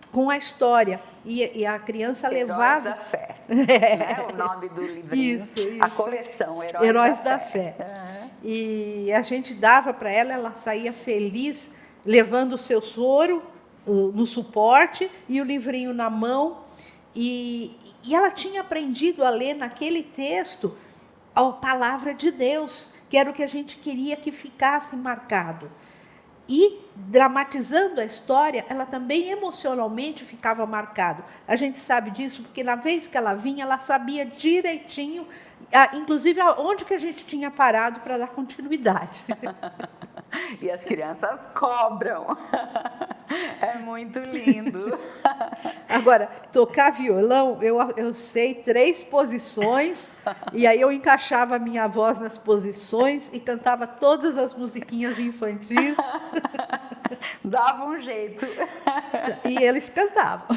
com a história, e a criança levava... Heróis da Fé, né? O nome do livrinho, isso. A coleção Heróis da Fé. Uhum. E a gente dava para ela saía feliz, levando o seu soro no suporte, e o livrinho na mão, e ela tinha aprendido a ler naquele texto a palavra de Deus, que era o que a gente queria que ficasse marcado. E, dramatizando a história, ela também emocionalmente ficava marcado. A gente sabe disso porque na vez que ela vinha, ela sabia direitinho, inclusive onde que a gente tinha parado para dar continuidade. E as crianças cobram. É muito lindo. Agora, tocar violão, eu sei 3 posições, e aí eu encaixava a minha voz nas posições e cantava todas as musiquinhas infantis. Dava um jeito. E eles cantavam.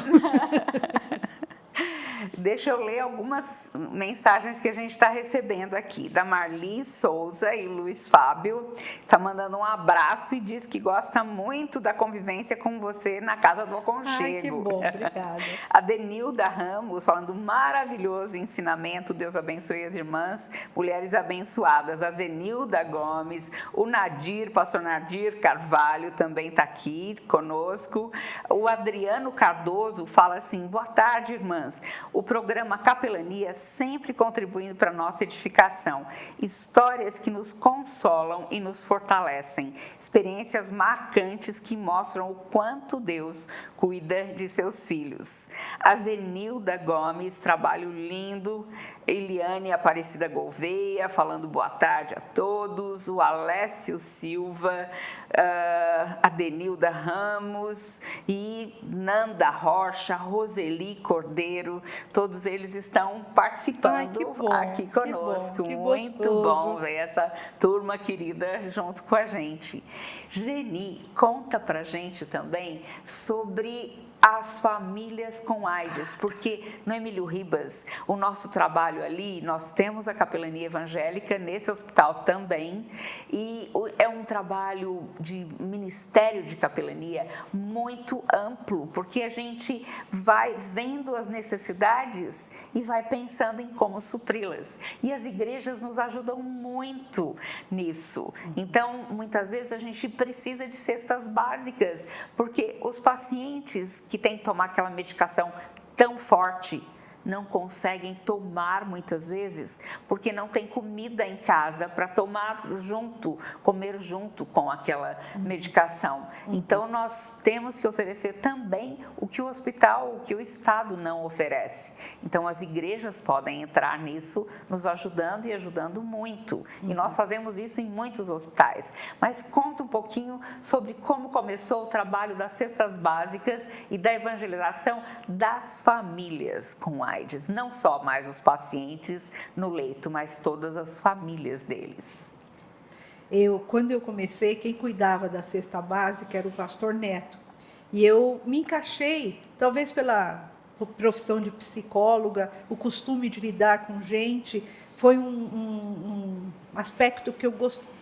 Deixa eu ler algumas mensagens que a gente está recebendo aqui. Da Marli Souza e Luiz Fábio. Está mandando um abraço e diz que gosta muito da convivência com você na Casa do Aconchego. Ai, que bom, obrigada. A Denilda Ramos falando maravilhoso ensinamento. Deus abençoe as irmãs, mulheres abençoadas. A Zenilda Gomes, o Nadir, pastor Nadir Carvalho também está aqui conosco. O Adriano Cardoso fala assim: boa tarde, irmãs. O programa Capelania sempre contribuindo para a nossa edificação. Histórias que nos consolam e nos fortalecem. Experiências marcantes que mostram o quanto Deus cuida de seus filhos. A Zenilda Gomes, trabalho lindo. Eliane Aparecida Gouveia, falando boa tarde a todos. O Alessio Silva, a Denilda Ramos e Nanda Rocha, Roseli Cordeiro, todos eles estão participando aqui conosco. Que muito bom ver essa turma querida junto com a gente. Geni, conta pra gente também sobre as famílias com AIDS, porque no Emílio Ribas, o nosso trabalho ali, nós temos a capelania evangélica nesse hospital também, e é um trabalho de ministério de capelania muito amplo, porque a gente vai vendo as necessidades e vai pensando em como supri-las, e as igrejas nos ajudam muito nisso. Então, muitas vezes a gente precisa de cestas básicas, porque os pacientes que têm que tomar aquela medicação tão forte não conseguem tomar muitas vezes, porque não tem comida em casa para tomar junto, comer junto com aquela medicação. Então, nós temos que oferecer também o que o hospital, o que o Estado não oferece. Então, as igrejas podem entrar nisso, nos ajudando e ajudando muito. E nós fazemos isso em muitos hospitais. Mas conta um pouquinho sobre como começou o trabalho das cestas básicas e da evangelização das famílias com AIDS. Não só mais os pacientes no leito, mas todas as famílias deles. Quando eu comecei, quem cuidava da cesta básica era o pastor Neto. E eu me encaixei, talvez pela profissão de psicóloga, o costume de lidar com gente, foi um aspecto que eu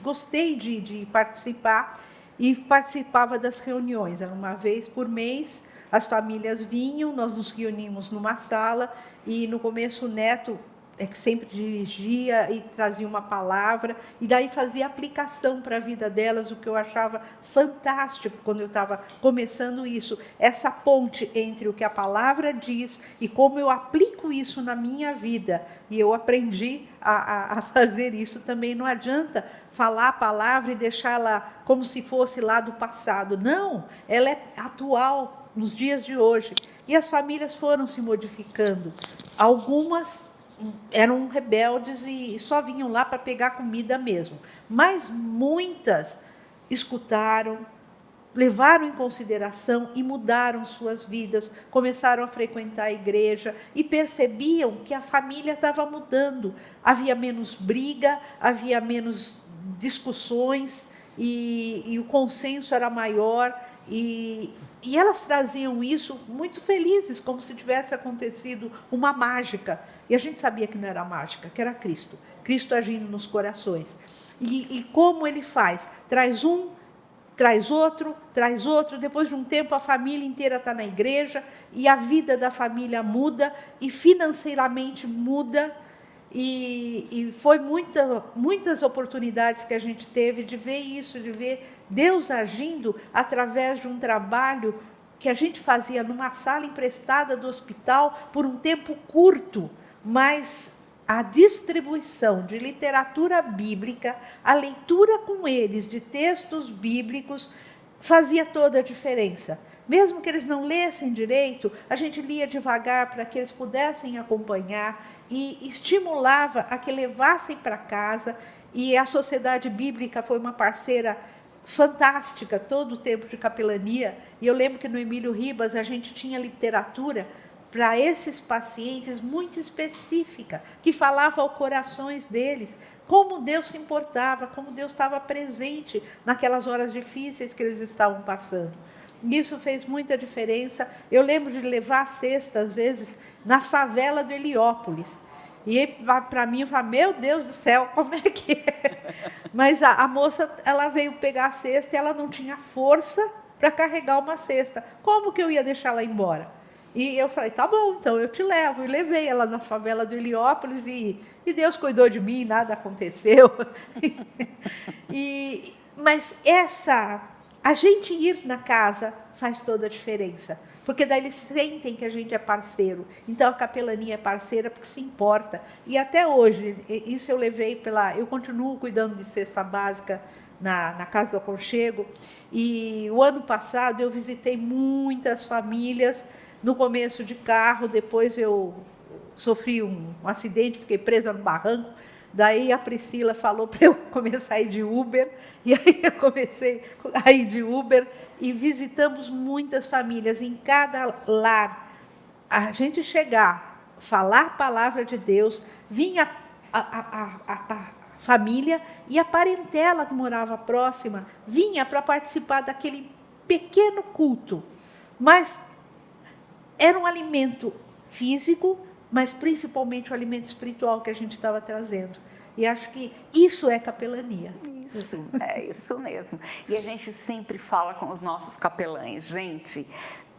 gostei de participar, e participava das reuniões. Era uma vez por mês. As famílias vinham, nós nos reunimos numa sala e no começo o Neto que sempre dirigia e trazia uma palavra e daí fazia aplicação para a vida delas, o que eu achava fantástico quando eu estava começando isso, essa ponte entre o que a palavra diz e como eu aplico isso na minha vida. E eu aprendi a fazer isso também. Não adianta falar a palavra e deixá-la como se fosse lá do passado. Não, ela é atual nos dias de hoje. E as famílias foram se modificando. Algumas eram rebeldes e só vinham lá para pegar comida mesmo. Mas muitas escutaram, levaram em consideração e mudaram suas vidas, começaram a frequentar a igreja e percebiam que a família estava mudando. Havia menos briga, havia menos discussões e o consenso era maior. E elas traziam isso muito felizes, como se tivesse acontecido uma mágica. E a gente sabia que não era mágica, que era Cristo. Cristo agindo nos corações. E como ele faz? Traz um, traz outro, depois de um tempo a família inteira está na igreja e a vida da família muda e financeiramente muda. E foi muitas oportunidades que a gente teve de ver isso, de ver Deus agindo através de um trabalho que a gente fazia numa sala emprestada do hospital por um tempo curto, mas a distribuição de literatura bíblica, a leitura com eles de textos bíblicos fazia toda a diferença. Mesmo que eles não lessem direito, a gente lia devagar para que eles pudessem acompanhar e estimulava a que levassem para casa. E a Sociedade Bíblica foi uma parceira fantástica todo o tempo de capelania. E eu lembro que no Emílio Ribas a gente tinha literatura para esses pacientes muito específica, que falava aos corações deles, como Deus se importava, como Deus estava presente naquelas horas difíceis que eles estavam passando. Isso fez muita diferença. Eu lembro de levar a cesta, às vezes, na favela do Heliópolis. E para mim, eu falei, meu Deus do céu, como é que é? Mas a moça, ela veio pegar a cesta e ela não tinha força para carregar uma cesta. Como que eu ia deixar ela embora? E eu falei, tá bom, então eu te levo. E levei ela na favela do Heliópolis e Deus cuidou de mim, nada aconteceu. Mas a gente ir na casa faz toda a diferença. Porque daí eles sentem que a gente é parceiro. Então a capelania é parceira porque se importa. E até hoje, isso eu levei eu continuo cuidando de cesta básica na Casa do Aconchego. E o ano passado eu visitei muitas famílias, no começo de carro, depois eu sofri um acidente, fiquei presa no barranco. Daí a Priscila falou para eu começar a ir de Uber, e aí eu comecei a ir de Uber e visitamos muitas famílias. Em cada lar, a gente chegar, falar a palavra de Deus, vinha a família e a parentela que morava próxima, vinha para participar daquele pequeno culto. Mas era um alimento físico, mas principalmente o alimento espiritual que a gente estava trazendo. E acho que isso é capelania. Isso, é isso mesmo. E a gente sempre fala com os nossos capelães, gente,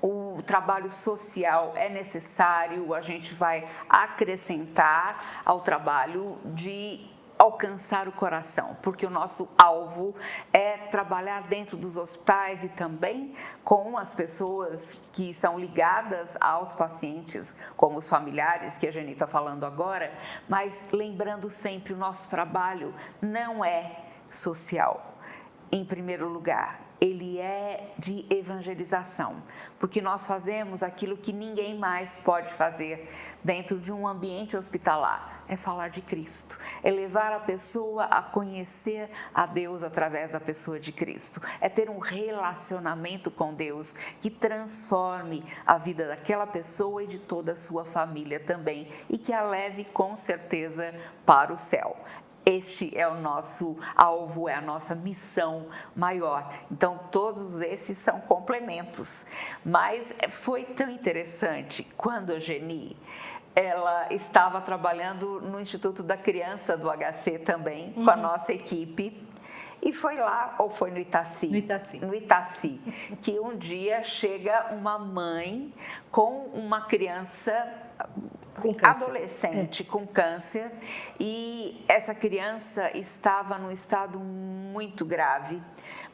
o trabalho social é necessário, a gente vai acrescentar ao trabalho de alcançar o coração, porque o nosso alvo é trabalhar dentro dos hospitais e também com as pessoas que são ligadas aos pacientes, como os familiares, que a Geni está falando agora, mas lembrando sempre, o nosso trabalho não é social, em primeiro lugar. Ele é de evangelização, porque nós fazemos aquilo que ninguém mais pode fazer dentro de um ambiente hospitalar, é falar de Cristo, é levar a pessoa a conhecer a Deus através da pessoa de Cristo, é ter um relacionamento com Deus que transforme a vida daquela pessoa e de toda a sua família também, e que a leve com certeza para o céu. Este é o nosso alvo, é a nossa missão maior. Então, todos esses são complementos. Mas foi tão interessante quando a Geni, ela estava trabalhando no Instituto da Criança do HC também, com a nossa equipe. E foi lá, ou foi no Itaci? No Itaci. No Itaci, que um dia chega uma mãe com uma criança adolescente com câncer, e essa criança estava num estado muito grave,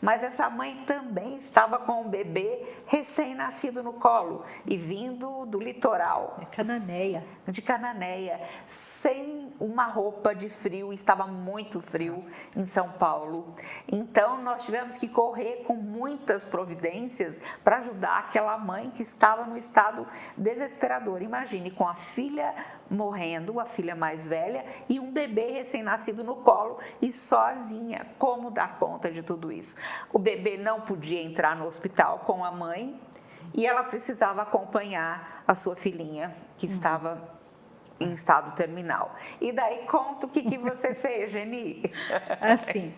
mas essa mãe também estava com um bebê recém-nascido no colo e vindo do litoral. De Cananéia, sem uma roupa de frio, estava muito frio em São Paulo. Então, nós tivemos que correr com muitas providências para ajudar aquela mãe que estava no estado desesperador. Imagine, com a filha morrendo, a filha mais velha, e um bebê recém-nascido no colo e sozinha. Como dar conta de tudo isso? O bebê não podia entrar no hospital com a mãe e ela precisava acompanhar a sua filhinha, que estava em estado terminal. E daí, conta o que você fez, Geni? Assim,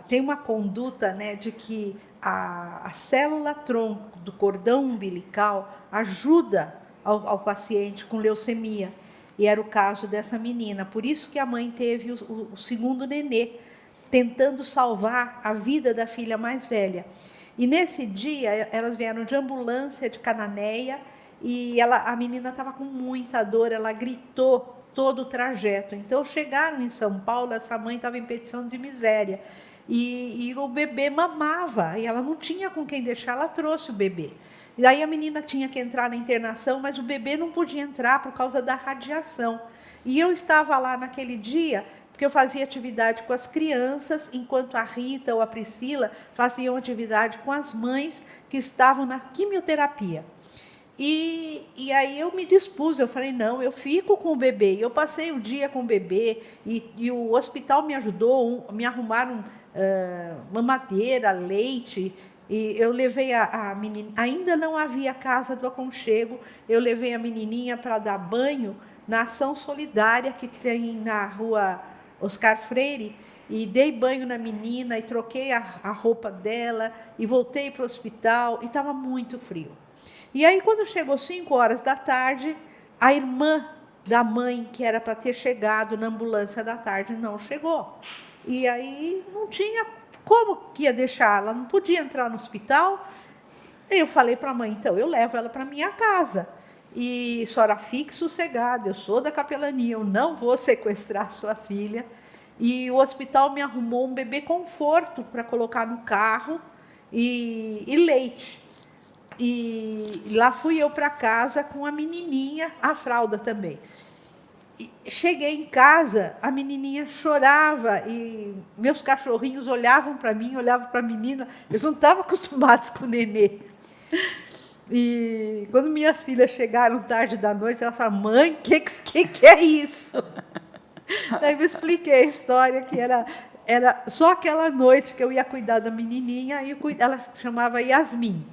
tem uma conduta, né, de que a célula tronco do cordão umbilical ajuda ao paciente com leucemia. E era o caso dessa menina. Por isso que a mãe teve o segundo nenê, tentando salvar a vida da filha mais velha. E nesse dia, elas vieram de ambulância de Cananéia e a menina estava com muita dor, ela gritou todo o trajeto. Então, chegaram em São Paulo, essa mãe estava em petição de miséria. E o bebê mamava, e ela não tinha com quem deixar, ela trouxe o bebê. E aí a menina tinha que entrar na internação, mas o bebê não podia entrar por causa da radiação. E eu estava lá naquele dia, porque eu fazia atividade com as crianças, enquanto a Rita ou a Priscila faziam atividade com as mães que estavam na quimioterapia. E aí eu me dispus, eu falei, não, eu fico com o bebê. Eu passei o dia com o bebê e o hospital me ajudou, me arrumaram mamadeira, leite. E eu levei a menina, ainda não havia Casa do Aconchego, eu levei a menininha para dar banho na ação solidária que tem na rua Oscar Freire, e dei banho na menina, e troquei a roupa dela, e voltei para o hospital, e estava muito frio. E aí, quando chegou 5 horas da tarde, a irmã da mãe, que era para ter chegado na ambulância da tarde, não chegou. E aí não tinha como que ia deixar, ela não podia entrar no hospital. Eu falei para a mãe, então, eu levo ela para minha casa. E a senhora fique sossegada, eu sou da capelania, eu não vou sequestrar sua filha. E o hospital me arrumou um bebê conforto para colocar no carro e leite. E lá fui eu para casa com a menininha, a fralda também. E cheguei em casa, a menininha chorava e meus cachorrinhos olhavam para mim, olhavam para a menina, eles não estavam acostumados com o nenê. E quando minhas filhas chegaram tarde da noite, elas falaram, mãe, que é isso? Daí eu expliquei a história, que era só aquela noite que eu ia cuidar da menininha, e ela chamava Yasmin.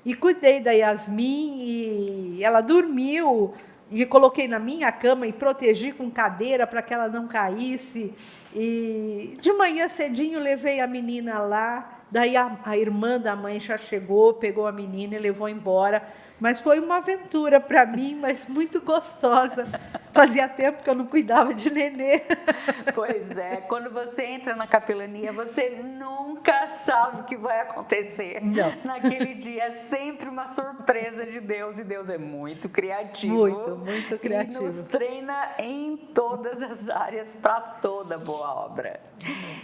E cuidei da Yasmin, e ela dormiu, e coloquei na minha cama e protegi com cadeira para que ela não caísse. E de manhã cedinho levei a menina lá, daí a irmã da mãe já chegou, pegou a menina e levou embora. Mas foi uma aventura para mim, mas muito gostosa. Fazia tempo que eu não cuidava de nenê. Pois é, quando você entra na capelania, você nunca sabe o que vai acontecer. Não. Naquele dia é sempre uma surpresa de Deus, e Deus é muito criativo. Muito criativo. E nos treina em todas as áreas para toda boa obra.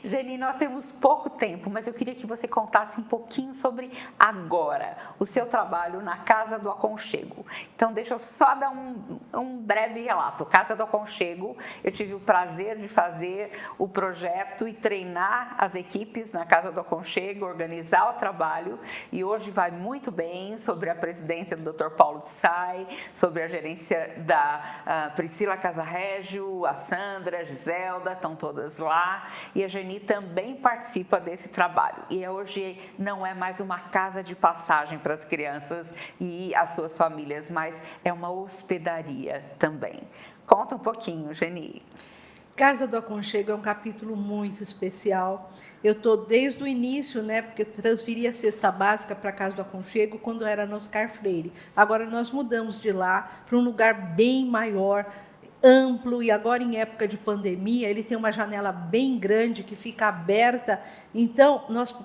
Geni, nós temos pouco tempo, mas eu queria que você contasse um pouquinho sobre agora, o seu trabalho na Casa do Aconchego. Então, deixa eu só dar um breve relato. Casa do Aconchego, eu tive o prazer de fazer o projeto e treinar as equipes na Casa do Aconchego, organizar o trabalho, e hoje vai muito bem, sobre a presidência do Dr. Paulo Tsai, sobre a gerência da Priscila Casarrégio, a Sandra, a Giselda, estão todas lá, e a Geni também participa desse trabalho. E hoje não é mais uma casa de passagem para as crianças e as suas famílias, mas é uma hospedaria também. Conta um pouquinho, Geni. Casa do Aconchego é um capítulo muito especial. Eu estou desde o início, né, porque eu transferi a cesta básica para a Casa do Aconchego quando era no Oscar Freire. Agora nós mudamos de lá para um lugar bem maior, amplo, e agora em época de pandemia ele tem uma janela bem grande que fica aberta, então nós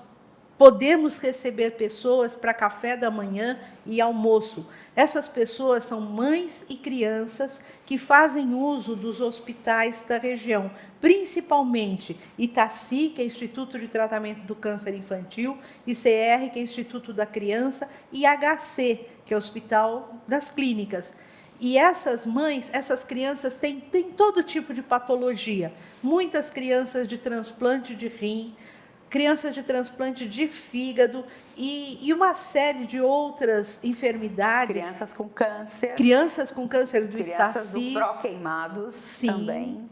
podemos receber pessoas para café da manhã e almoço. Essas pessoas são mães e crianças que fazem uso dos hospitais da região, principalmente Itaci, que é Instituto de Tratamento do Câncer Infantil, ICR, que é Instituto da Criança, e HC, que é o Hospital das Clínicas. E essas mães, essas crianças têm todo tipo de patologia. Muitas crianças de transplante de rim, crianças de transplante de fígado e uma série de outras enfermidades. Crianças com câncer. Crianças com câncer do Crianças Estaci. do pró-queimados também.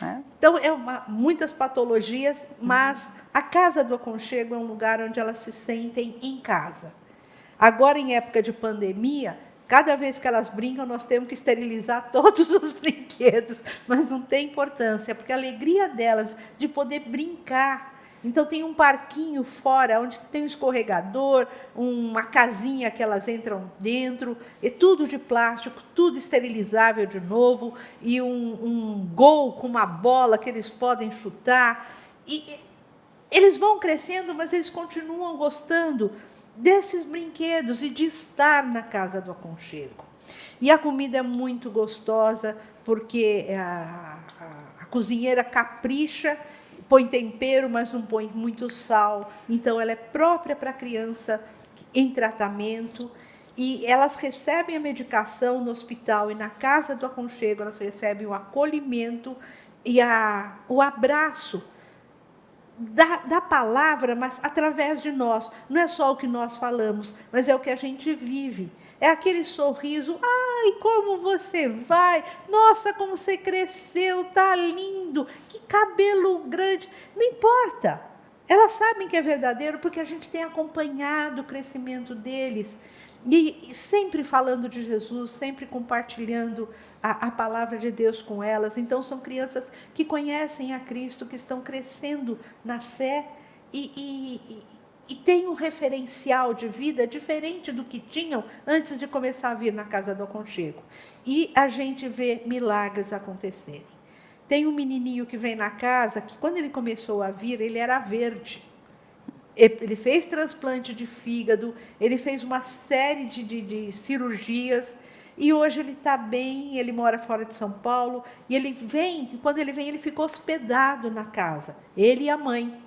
Né? Então, muitas patologias, mas a Casa do Aconchego é um lugar onde elas se sentem em casa. Agora, em época de pandemia, cada vez que elas brincam, nós temos que esterilizar todos os brinquedos, mas não tem importância, porque a alegria delas de poder brincar. Então, tem um parquinho fora, onde tem um escorregador, uma casinha que elas entram dentro, é tudo de plástico, tudo esterilizável de novo, e um gol com uma bola que eles podem chutar. E eles vão crescendo, mas eles continuam gostando desses brinquedos e de estar na Casa do Aconchego. E a comida é muito gostosa, porque a cozinheira capricha, põe tempero, mas não põe muito sal. Então, ela é própria para criança em tratamento. E elas recebem a medicação no hospital, e na Casa do Aconchego elas recebem o acolhimento e o abraço da palavra, mas através de nós. Não é só o que nós falamos, mas é o que a gente vive. É aquele sorriso, ai, como você vai, nossa, como você cresceu, tá lindo, que cabelo grande, não importa. Elas sabem que é verdadeiro porque a gente tem acompanhado o crescimento deles. E sempre falando de Jesus, sempre compartilhando a palavra de Deus com elas. Então, são crianças que conhecem a Cristo, que estão crescendo na fé e têm um referencial de vida diferente do que tinham antes de começar a vir na Casa do Aconchego. E a gente vê milagres acontecerem. Tem um menininho que vem na casa, que quando ele começou a vir, ele era verde. Ele fez transplante de fígado, ele fez uma série de cirurgias e hoje ele está bem, ele mora fora de São Paulo e ele vem, quando ele vem, ele fica hospedado na casa, ele e a mãe.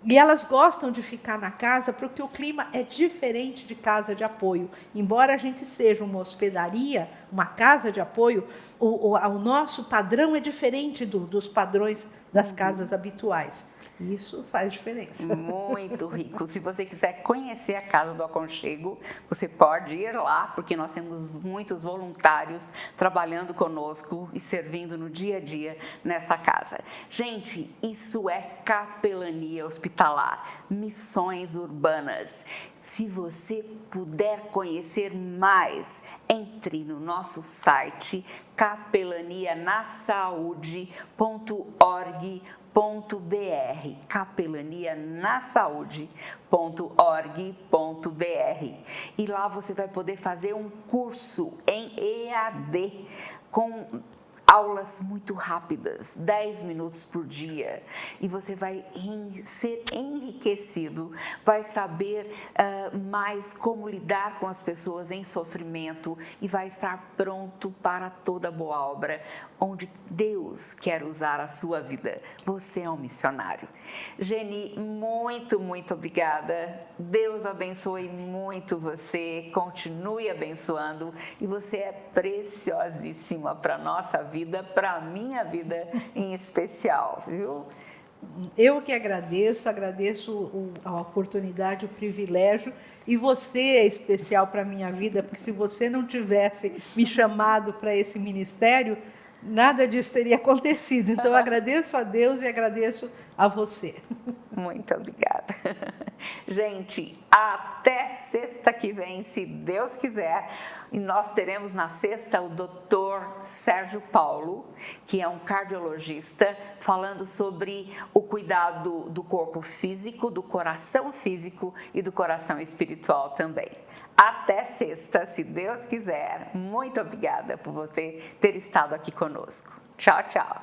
E elas gostam de ficar na casa porque o clima é diferente de casa de apoio. Embora a gente seja uma hospedaria, uma casa de apoio, o nosso padrão é diferente dos padrões das casas habituais. Isso faz diferença. Muito rico. Se você quiser conhecer a Casa do Aconchego, você pode ir lá, porque nós temos muitos voluntários trabalhando conosco e servindo no dia a dia nessa casa. Gente, isso é capelania hospitalar, missões urbanas. Se você puder conhecer mais, entre no nosso site capelanianasaude.org.br, capelanianasaude.org.br, e lá você vai poder fazer um curso em EAD com aulas muito rápidas, 10 minutos por dia, e você vai ser enriquecido, vai saber mais como lidar com as pessoas em sofrimento e vai estar pronto para toda boa obra, onde Deus quer usar a sua vida. Você é um missionário. Geni, muito, muito obrigada. Deus abençoe muito você, continue abençoando, e você é preciosíssima para a nossa vida, para a minha vida em especial, viu? Eu que agradeço a oportunidade, o privilégio, e você é especial para a minha vida, porque se você não tivesse me chamado para esse ministério, nada disso teria acontecido. Então, eu agradeço a Deus e agradeço a você. Muito obrigada. Gente, até sexta que vem, se Deus quiser. E nós teremos na sexta o Dr. Sérgio Paulo, que é um cardiologista, falando sobre o cuidado do corpo físico, do coração físico e do coração espiritual também. Até sexta, se Deus quiser. Muito obrigada por você ter estado aqui conosco. Tchau, tchau.